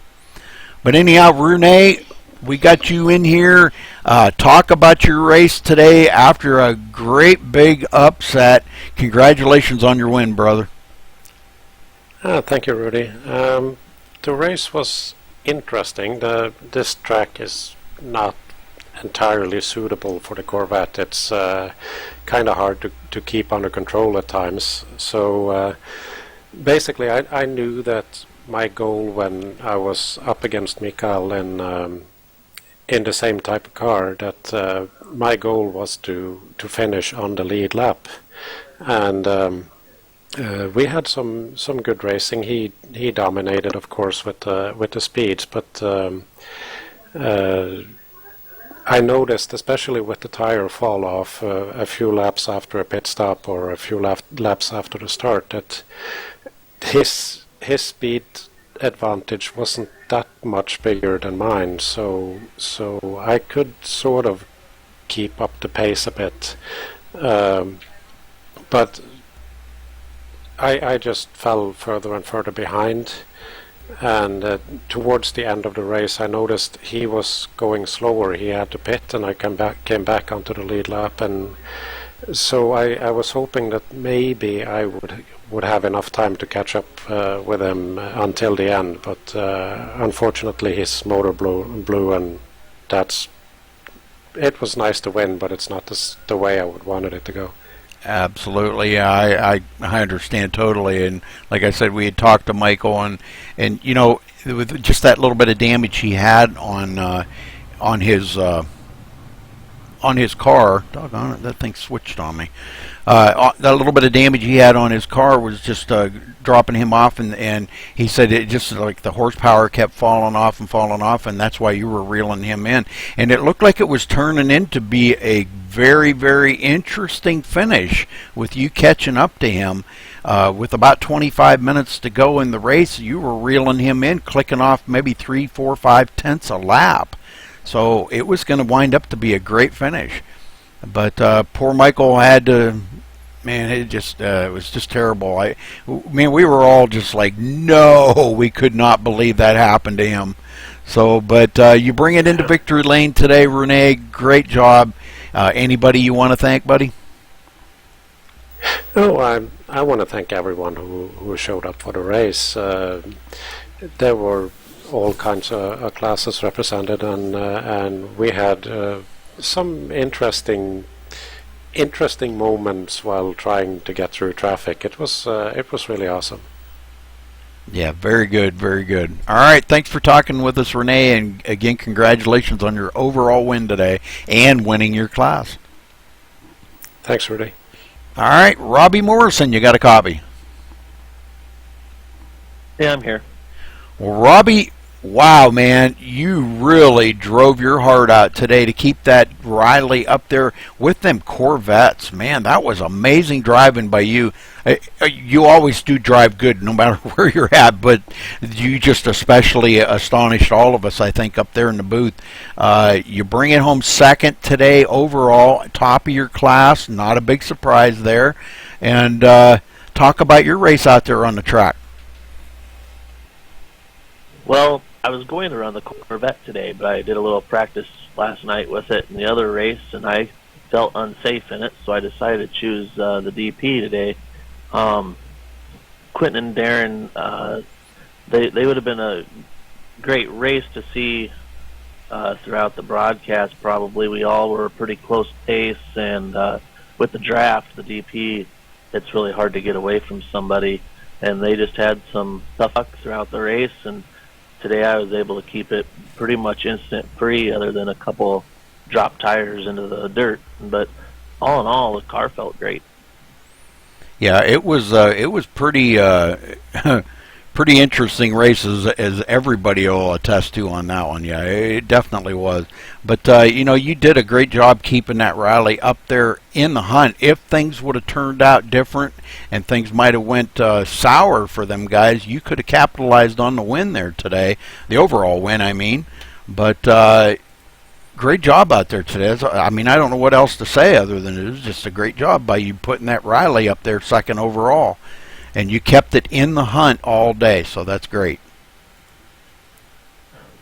S1: But anyhow, Rene, we got you in here. Talk about your race today after a great big upset. Congratulations on your win, brother.
S7: Thank you, Rudy. The race was interesting. This track is not entirely suitable for the Corvette. It's kind of hard to keep under control at times. So basically, I knew that my goal when I was up against Mikael in the same type of car, that my goal was to finish on the lead lap. And we had some good racing. He dominated, of course, with the speeds, but I noticed, especially with the tire fall off a few laps after a pit stop or a few laps after the start, that his speed advantage wasn't that much bigger than mine. So I could sort of keep up the pace a bit, but I just fell further and further behind, and towards the end of the race I noticed he was going slower. He had to pit, and I came back onto the lead lap, and so I was hoping that maybe I would have enough time to catch up with him until the end, but unfortunately his motor blew, and it was nice to win, but it's not the way I would wanted it to go.
S1: Absolutely, I understand totally, and like I said, we had talked to Michael, and you know, with just that little bit of damage he had on his car. Doggone it, that thing switched on me. That little bit of damage he had on his car was just dropping him off, and he said it just like the horsepower kept falling off, and that's why you were reeling him in. And it looked like it was turning in to be a very, very interesting finish with you catching up to him. With about 25 minutes to go in the race, you were reeling him in, clicking off maybe 3, 4, 5 tenths a lap. So it was going to wind up to be a great finish. But poor Michael had to, man, it was just terrible. We were all just like, no, we could not believe that happened to him. So, but you bring it into victory lane today, Rene. Great job. Anybody you want to thank, buddy?
S7: Oh, I want to thank everyone who showed up for the race. There were all kinds of classes represented, and we had some interesting moments while trying to get through traffic. It was really awesome.
S1: Yeah, very good, very good. All right, thanks for talking with us, Rene, and again, congratulations on your overall win today and winning your class.
S7: Thanks, Rudy.
S1: All right, Robbie Morrison, you got a copy?
S8: Yeah, I'm here.
S1: Well, Robbie, Wow, man, you really drove your heart out today to keep that Riley up there with them Corvettes. Man, that was amazing driving by you. You always do drive good no matter where you're at, but you just especially astonished all of us, I think, up there in the booth. You bring it home second today overall, top of your class. Not a big surprise there. And talk about your race out there on the track.
S6: Well, I was going to run the Corvette today, but I did a little practice last night with it in the other race, and I felt unsafe in it, so I decided to choose the DP today. Quentin and Darren, they would have been a great race to see throughout the broadcast. Probably we all were a pretty close pace, and with the draft, the DP, it's really hard to get away from somebody, and they just had some tough luck throughout the race, and today I was able to keep it pretty much instant free other than a couple drop tires into the dirt. But all in all, the car felt great.
S1: Yeah, it was pretty pretty interesting races, as everybody will attest to on that one. Yeah, it definitely was. But you know, you did a great job keeping that Riley up there in the hunt. If things would have turned out different and things might have went sour for them guys, you could have capitalized on the win there today, the overall win, I mean. But great job out there today. I mean, I don't know what else to say other than it was just a great job by you putting that Riley up there second overall. And you kept it in the hunt all day, so that's great.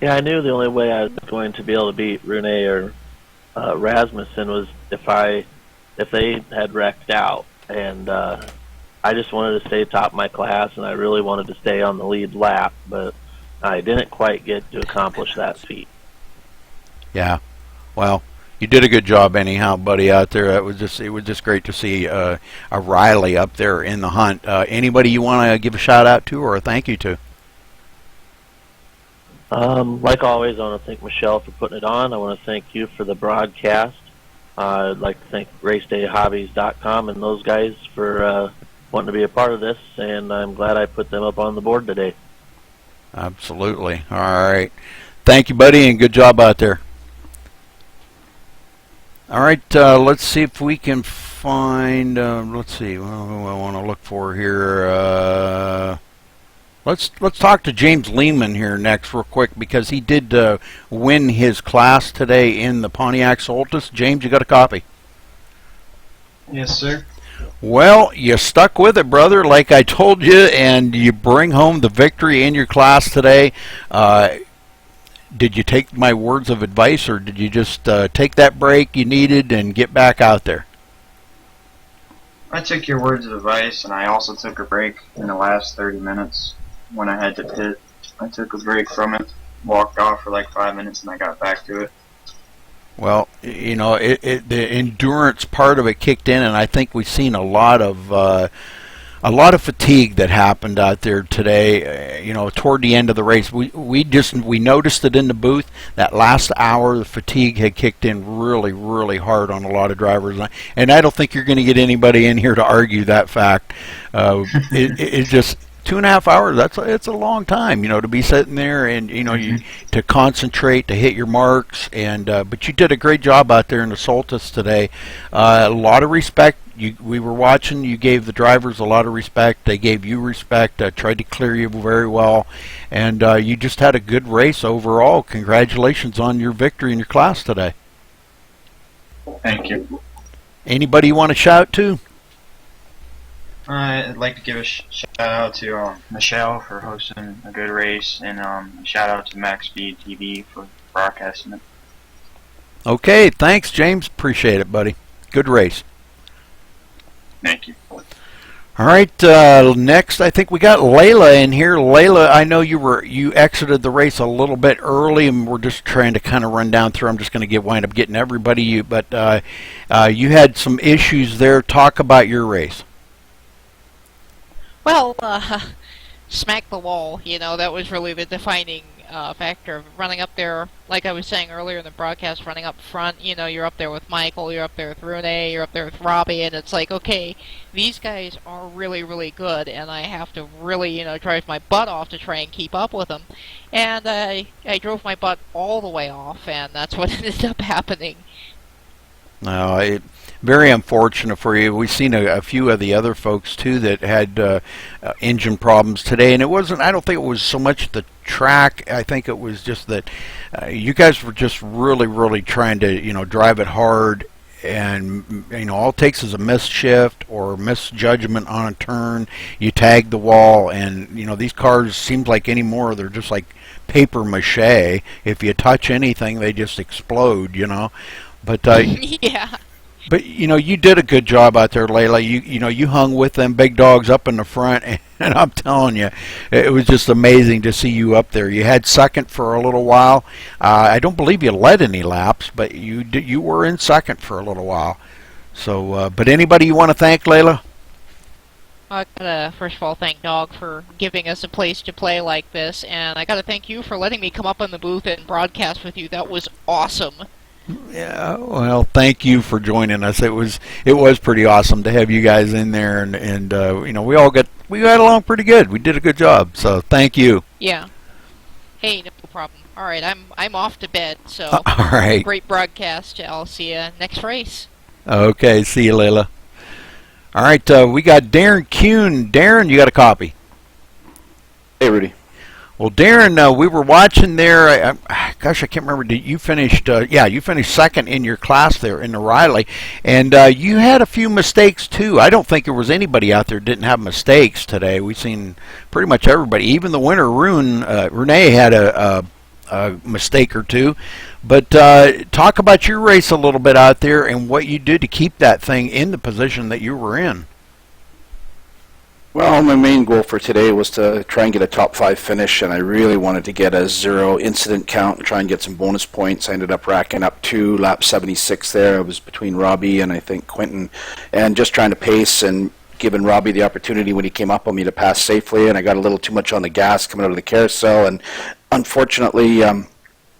S6: Yeah, I knew the only way I was going to be able to beat Rune or Rasmussen was if they had wrecked out. And I just wanted to stay top of my class, and I really wanted to stay on the lead lap, but I didn't quite get to accomplish that feat.
S1: Yeah, well, you did a good job anyhow, buddy, out there. It was just great to see a Riley up there in the hunt. Anybody you want to give a shout out to or a thank you to?
S6: Like always, I want to thank Michelle for putting it on. I want to thank you for the broadcast. I'd like to thank RacedayHobbies.com and those guys for wanting to be a part of this, and I'm glad I put them up on the board today.
S1: Absolutely. All right. Thank you, buddy, and good job out there. All right, let's see if we can find, let's see, what do I want to look for here? Let's talk to James Lehman here next real quick, because he did win his class today in the Pontiac Solstice. James, you got a copy?
S8: Yes, sir.
S1: Well, you stuck with it, brother, like I told you, and you bring home the victory in your class today. Did you take my words of advice, or did you just take that break you needed and get back out there?
S8: I took your words of advice, and I also took a break in the last 30 minutes when I had to pit. I took a break from it, walked off for like 5 minutes, and I got back to it.
S1: Well, you know, the endurance part of it kicked in, and I think we've seen a lot of fatigue that happened out there today. You know, toward the end of the race, we noticed it in the booth. That last hour, the fatigue had kicked in really, really hard on a lot of drivers, and I don't think you're going to get anybody in here to argue that fact. It's just 2.5 hours. It's a long time, you know, to be sitting there and, you know, to concentrate, to hit your marks. And but you did a great job out there in the Solstice today. A lot of respect. We were watching. You gave the drivers a lot of respect. They gave you respect. Tried to clear you very well, and you just had a good race overall. Congratulations on your victory in your class today.
S8: Thank you.
S1: Anybody you want to shout to?
S8: I'd like to give a shout out to Michelle for hosting a good race, and a shout out to MaxSpeedTV for broadcasting it.
S1: Okay, thanks, James. Appreciate it, buddy. Good race.
S8: Thank you.
S1: All right, next I think we got Layla in here. Layla, I know you exited the race a little bit early, and we're just trying to kind of run down through. I'm just going to wind up getting everybody, but you had some issues there. Talk about your race.
S5: Well, smack the wall, you know, that was really the defining factor of running up there, like I was saying earlier in the broadcast, running up front. You know, you're up there with Michael, you're up there with Rune, you're up there with Robbie, and it's like, okay, these guys are really, really good, and I have to really, drive my butt off to try and keep up with them. And I drove my butt all the way off, and that's what ended up happening.
S1: No, very unfortunate for you. We've seen a few of the other folks too that had engine problems today, and it wasn't. I don't think it was so much the track. I think it was just that you guys were just really, really trying to drive it hard, and all it takes is a missed shift or misjudgment on a turn. You tag the wall, and these cars seems like anymore they're just like paper mache. If you touch anything, they just explode. But
S5: Yeah.
S1: But you did a good job out there, Layla. You hung with them big dogs up in the front, and I'm telling you, it was just amazing to see you up there. You had second for a little while. I don't believe you led any laps, but you were in second for a little while. So, but anybody you want to thank, Layla?
S5: I gotta first of all thank Dog for giving us a place to play like this, and I gotta thank you for letting me come up in the booth and broadcast with you. That was awesome.
S1: Yeah, well, thank you for joining us. It was pretty awesome to have you guys in there, and we got along pretty good. We did a good job, so thank you.
S5: Yeah. Hey, no problem. All right, I'm off to bed. So
S1: all right.
S5: Great broadcast. I'll see you next race.
S1: Okay, see you, Layla. All right, we got Darren Kuhn. Darren, you got a copy?
S9: Hey, Rudy.
S1: Well, Darren, we were watching there. Gosh, I can't remember. You finished? You finished second in your class there in the Riley, and you had a few mistakes too. I don't think there was anybody out there that didn't have mistakes today. We've seen pretty much everybody. Even the winner, Renee, had a mistake or two. But talk about your race a little bit out there and what you did to keep that thing in the position that you were in.
S9: Well, my main goal for today was to try and get a top 5 finish, and I really wanted to get a 0 incident count and try and get some bonus points. I ended up racking up 2, lap 76 there. It was between Robbie and I think Quentin, and just trying to pace and giving Robbie the opportunity when he came up on me to pass safely, and I got a little too much on the gas coming out of the carousel, and unfortunately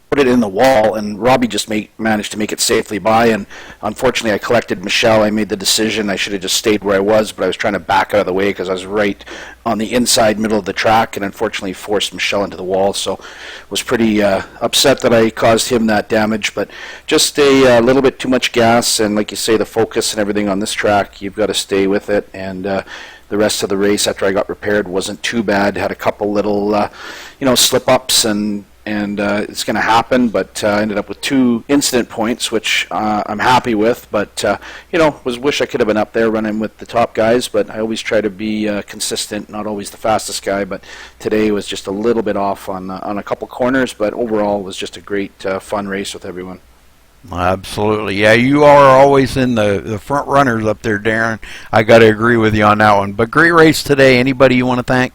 S9: put it in the wall, and Robbie just managed to make it safely by, and unfortunately I collected Michelle. I made the decision I should have just stayed where I was, but I was trying to back out of the way because I was right on the inside middle of the track, and unfortunately forced Michelle into the wall, so was pretty upset that I caused him that damage. But just a little bit too much gas, and like you say, the focus and everything on this track, you've got to stay with it, and the rest of the race after I got repaired wasn't too bad. Had a couple little slip-ups, and it's going to happen, but I ended up with 2 incident points, which I'm happy with, but wish I could have been up there running with the top guys, but I always try to be consistent, not always the fastest guy, but today was just a little bit off on a couple corners, but overall it was just a great fun race with everyone.
S1: Absolutely. Yeah, you are always in the front runners up there, Darren. I got to agree with you on that one, but great race today. Anybody you want to thank?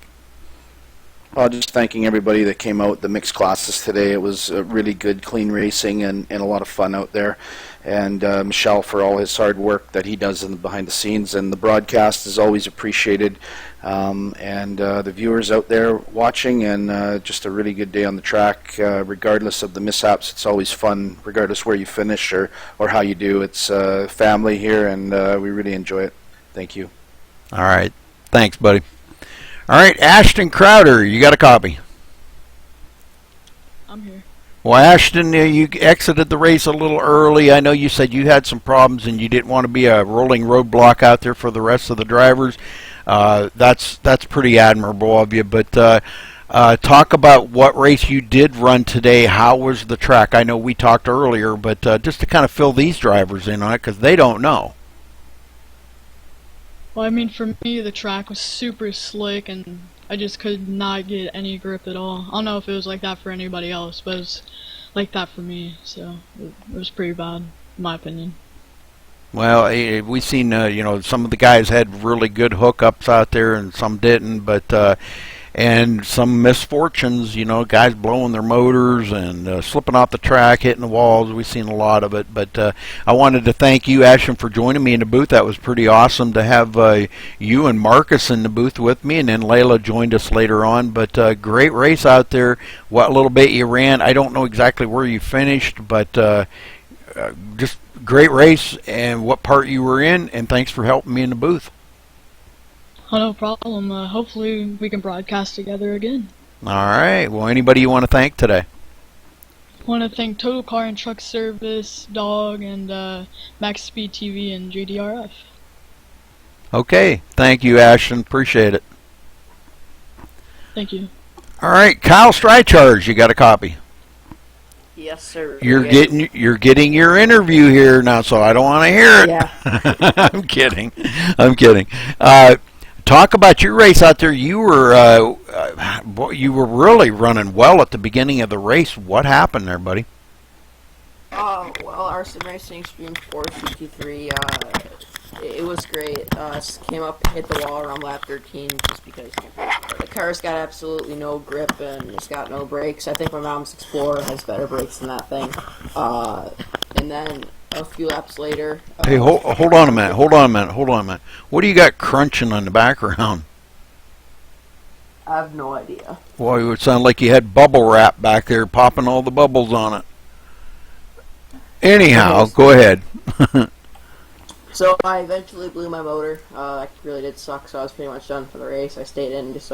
S9: Well, just thanking everybody that came out the mixed classes today. It was really good, clean racing and a lot of fun out there. And Michelle for all his hard work that he does behind the scenes. And the broadcast is always appreciated. And the viewers out there watching, and just a really good day on the track. Regardless of the mishaps, it's always fun, regardless where you finish or how you do. It's family here, and we really enjoy it. Thank you.
S1: All right. Thanks, buddy. All right, Ashton Crowder, you got a copy?
S3: I'm here.
S1: Well, Ashton, you exited the race a little early. I know you said you had some problems and you didn't want to be a rolling roadblock out there for the rest of the drivers. That's pretty admirable of you. But talk about what race you did run today. How was the track? I know we talked earlier, but just to kind of fill these drivers in on it because they don't know.
S3: Well, I mean, for me, the track was super slick, and I just could not get any grip at all. I don't know if it was like that for anybody else, but it was like that for me, so it was pretty bad, in my opinion.
S1: Well, we've seen, some of the guys had really good hookups out there, and some didn't, but and some misfortunes, guys blowing their motors and slipping off the track, hitting the walls. We've seen a lot of it. But I wanted to thank you, Ashton, for joining me in the booth. That was pretty awesome to have you and Marcus in the booth with me, and then Layla joined us later on. But great race out there. What little bit you ran, I don't know exactly where you finished, but just great race and what part you were in, and thanks for helping me in the booth.
S3: Oh, no problem. Hopefully we can broadcast together again.
S1: All right. Well, anybody you want to thank today?
S3: I want to thank Total Car and Truck Service, Dog, and MaxSpeedTV and JDRF.
S1: Okay. Thank you, Ashton. Appreciate it.
S3: Thank you.
S1: All right, Kyle Strycharge, you got a copy?
S10: Yes, sir.
S1: You're getting your interview here now, so I don't want to hear it.
S10: Yeah.
S1: I'm kidding. Talk about your race out there. You were really running well at the beginning of the race. What happened there, buddy?
S10: Well, Arson Racing Extreme Sport GT3, it was great. Came up, hit the wall around lap 13 just because the car's got absolutely no grip and it's got no brakes. I think my mom's Explorer has better brakes than that thing. And then a few laps later...
S1: hey, hold on a minute. What do you got crunching on the background?
S10: I have no idea.
S1: Well, it would sound like you had bubble wrap back there popping all the bubbles on it. Anyhow, go ahead.
S10: So I eventually blew my motor. That really did suck, so I was pretty much done for the race. I stayed in and just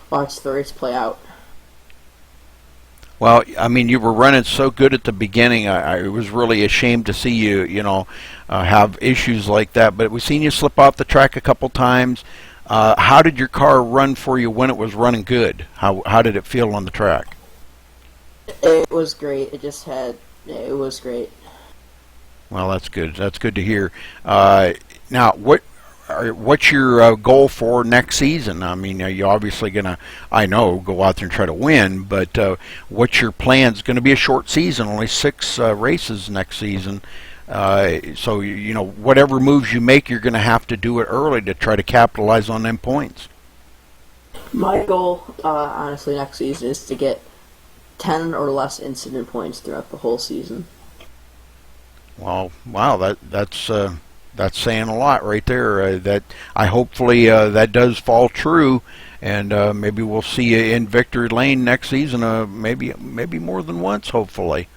S10: watched the race play out.
S1: Well, I mean, you were running so good at the beginning. I was really ashamed to see you, have issues like that. But we've seen you slip off the track a couple times. How did your car run for you when it was running good? How did it feel on the track?
S10: It was great. It was great.
S1: Well, that's good. That's good to hear. Now, what's your goal for next season? I mean, are you obviously going to, go out there and try to win, but what's your plans? It's going to be a short season, only 6 races next season. So, whatever moves you make, you're going to have to do it early to try to capitalize on them points.
S10: My goal, honestly, next season is to get 10 or less incident points throughout the whole season.
S1: Well, wow, that's saying a lot right there. That hopefully that does fall true, and maybe we'll see you in victory lane next season. Maybe more than once, hopefully.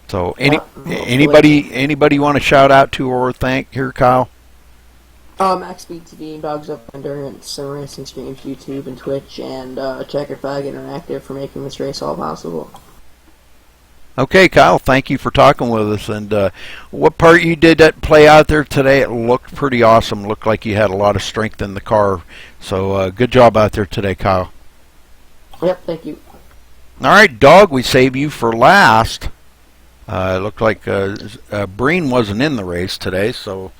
S1: So, anybody you want to shout out to or thank here, Kyle?
S10: MaxSpeedTV, Dogs Up Endurance, Sim Racing Streams, YouTube and Twitch, and Checker Flag Interactive for making this race all possible.
S1: Okay, Kyle, thank you for talking with us. And what part you did that play out there today, it looked pretty awesome. Looked like you had a lot of strength in the car. So good job out there today, Kyle.
S10: Yep, thank you.
S1: All right, Dog, we save you for last. It looked like Breen wasn't in the race today, so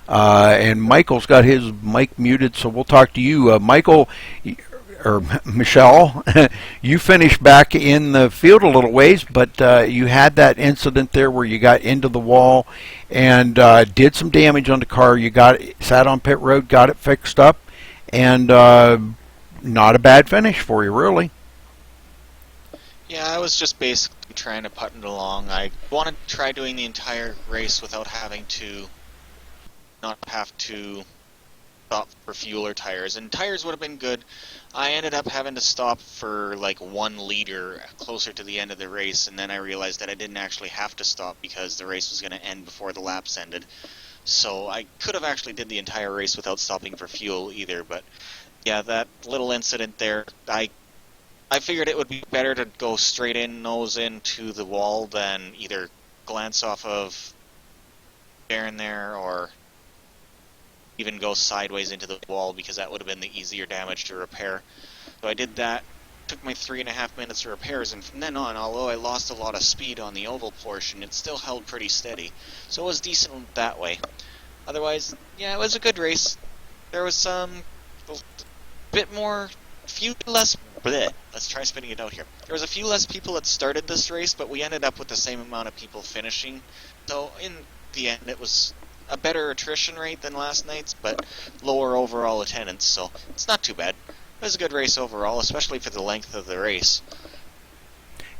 S1: and Michael's got his mic muted, so we'll talk to you. Michael, or Michelle, you finished back in the field a little ways, but you had that incident there where you got into the wall and did some damage on the car. You sat on pit road, got it fixed up, and not a bad finish for you, really.
S11: Yeah, I was just basically trying to putt it along. I wanted to try doing the entire race without having to not have to stop for fuel or tires, and tires would have been good. I ended up having to stop for like 1 liter closer to the end of the race, and then I realized that I didn't actually have to stop because the race was going to end before the laps ended. So I could have actually did the entire race without stopping for fuel either, but yeah, that little incident there, I figured it would be better to go straight in, nose into the wall than either glance off of Baron there or even go sideways into the wall, because that would have been the easier damage to repair. So I did that, took my 3.5 minutes of repairs, and from then on, although I lost a lot of speed on the oval portion, it still held pretty steady. So it was decent that way. Otherwise, yeah, it was a good race. There was some few less bleh, let's try spitting it out here. There was a few less people that started this race, but we ended up with the same amount of people finishing. So in the end, it was a better attrition rate than last night's, but lower overall attendance, so it's not too bad. It was a good race overall, especially for the length of the race.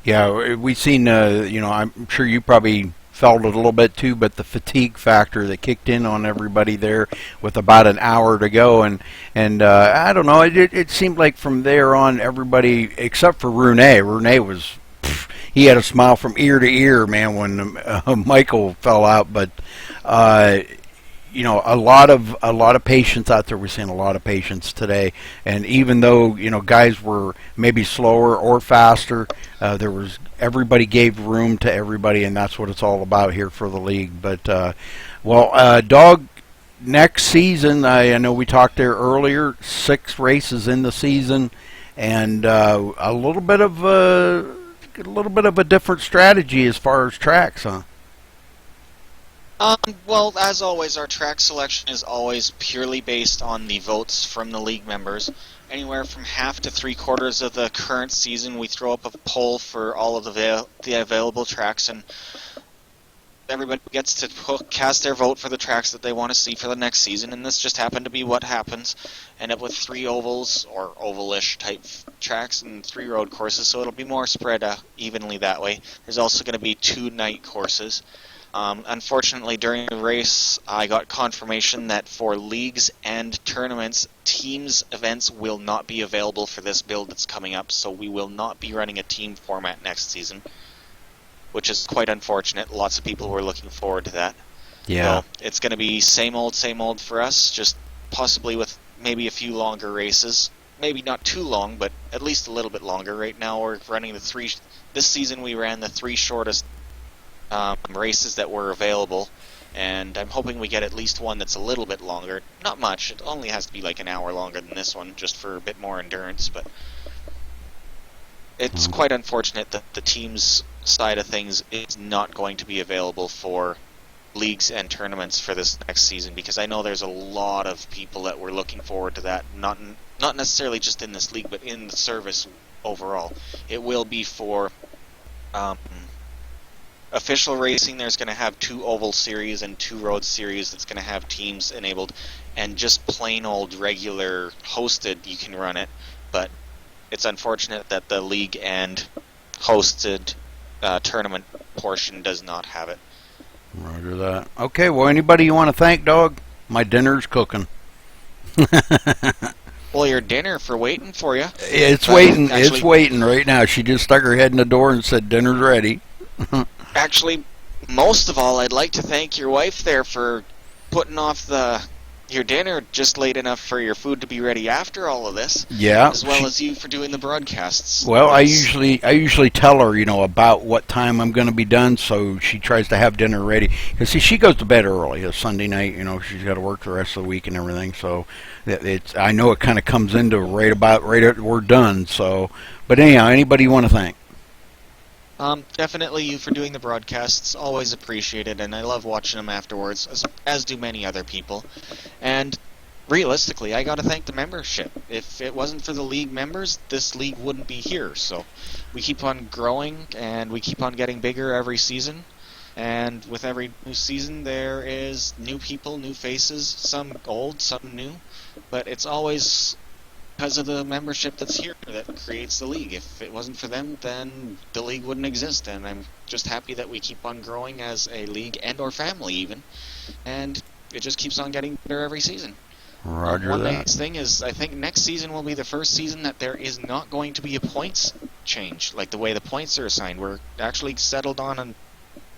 S1: Yeah, we've seen, I'm sure you probably felt it a little bit too, but the fatigue factor that kicked in on everybody there with about an hour to go, and I don't know, it seemed like from there on everybody except for Rene was, he had a smile from ear to ear, man, when Michael fell out, but a lot of patience out there. We're seeing a lot of patience today, and even though guys were maybe slower or faster, everybody gave room to everybody, and that's what it's all about here for the league. But Dog, next season, I know we talked there earlier, 6 races in the season, and a little bit of a different strategy as far as tracks, huh?
S11: Well, as always, our track selection is always purely based on the votes from the league members. Anywhere from half to 3/4 of the current season, we throw up a poll for all of the available tracks, and everybody gets to cast their vote for the tracks that they want to see for the next season, and this just happened to be what happens. End up with 3 ovals, or oval-ish type tracks, and 3 road courses, so it'll be more spread evenly that way. There's also going to be 2 night courses. Unfortunately, during the race, I got confirmation that for leagues and tournaments, teams events will not be available for this build that's coming up, so we will not be running a team format next season, which is quite unfortunate. Lots of people were looking forward to that.
S1: Yeah.
S11: So it's going to be same old for us, just possibly with maybe a few longer races. Maybe not too long, but at least a little bit longer. Right now we're running this season we ran the 3 shortest races that were available, and I'm hoping we get at least one that's a little bit longer. Not much, it only has to be like an hour longer than this one, just for a bit more endurance, but it's quite unfortunate that the team's side of things is not going to be available for leagues and tournaments for this next season, because I know there's a lot of people that were looking forward to that, not necessarily just in this league, but in the service overall. It will be for official racing. There's going to have 2 oval series and 2 road series that's going to have teams enabled, and just plain old regular hosted you can run it, but it's unfortunate that the league and hosted tournament portion does not have it.
S1: Roger that. Okay, well, anybody you want to thank, Dog? My dinner's cooking.
S11: Well, your dinner for waiting for you.
S1: It's waiting. It's waiting right now. She just stuck her head in the door and said, "Dinner's ready."
S11: Actually, most of all, I'd like to thank your wife there for putting off your dinner just late enough for your food to be ready after all of this.
S1: Yeah.
S11: As well as you for doing the broadcasts.
S1: Well, I usually tell her, about what time I'm going to be done, so she tries to have dinner ready. Because see, she goes to bed early. It's Sunday night, she's got to work the rest of the week and everything. So I know it kind of comes into right at we're done. So, but anyhow, anybody you want to thank?
S11: Definitely you for doing the broadcasts. Always appreciated, and I love watching them afterwards, as do many other people. And realistically, I got to thank the membership. If it wasn't for the league members, this league wouldn't be here. So we keep on growing, and we keep on getting bigger every season. And with every new season, there is new people, new faces, some old, some new. But it's always because of the membership that's here that creates the league. If it wasn't for them, then the league wouldn't exist, and I'm just happy that we keep on growing as a league and or family even, and it just keeps on getting better every season.
S1: Roger
S11: one
S1: that.
S11: nice thing is, I think next season will be the first season that there is not going to be a points change, like the way the points are assigned. We're actually settled on a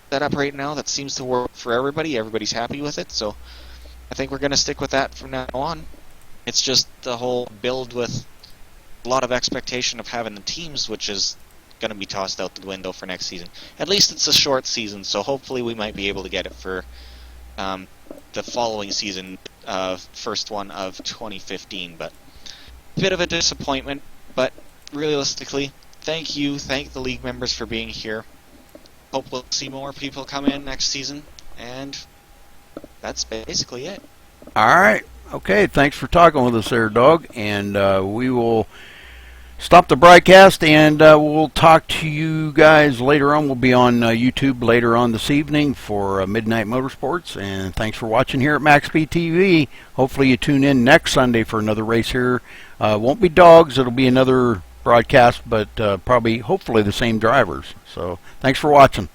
S11: setup right now that seems to work for everybody. Everybody's happy with it, so I think we're going to stick with that from now on. It's just the whole build with a lot of expectation of having the teams, which is going to be tossed out the window for next season. At least it's a short season, so hopefully we might be able to get it for the following season, first one of 2015. But a bit of a disappointment, but realistically, thank the league members for being here. Hope we'll see more people come in next season, and that's basically it.
S1: All right. Okay, thanks for talking with us there, Dog, and we will stop the broadcast, and we'll talk to you guys later on. We'll be on YouTube later on this evening for Midnight Motorsports, and thanks for watching here at MaxSpeedTV. Hopefully you tune in next Sunday for another race here. Won't be dogs, it'll be another broadcast, but probably, hopefully, the same drivers. So thanks for watching.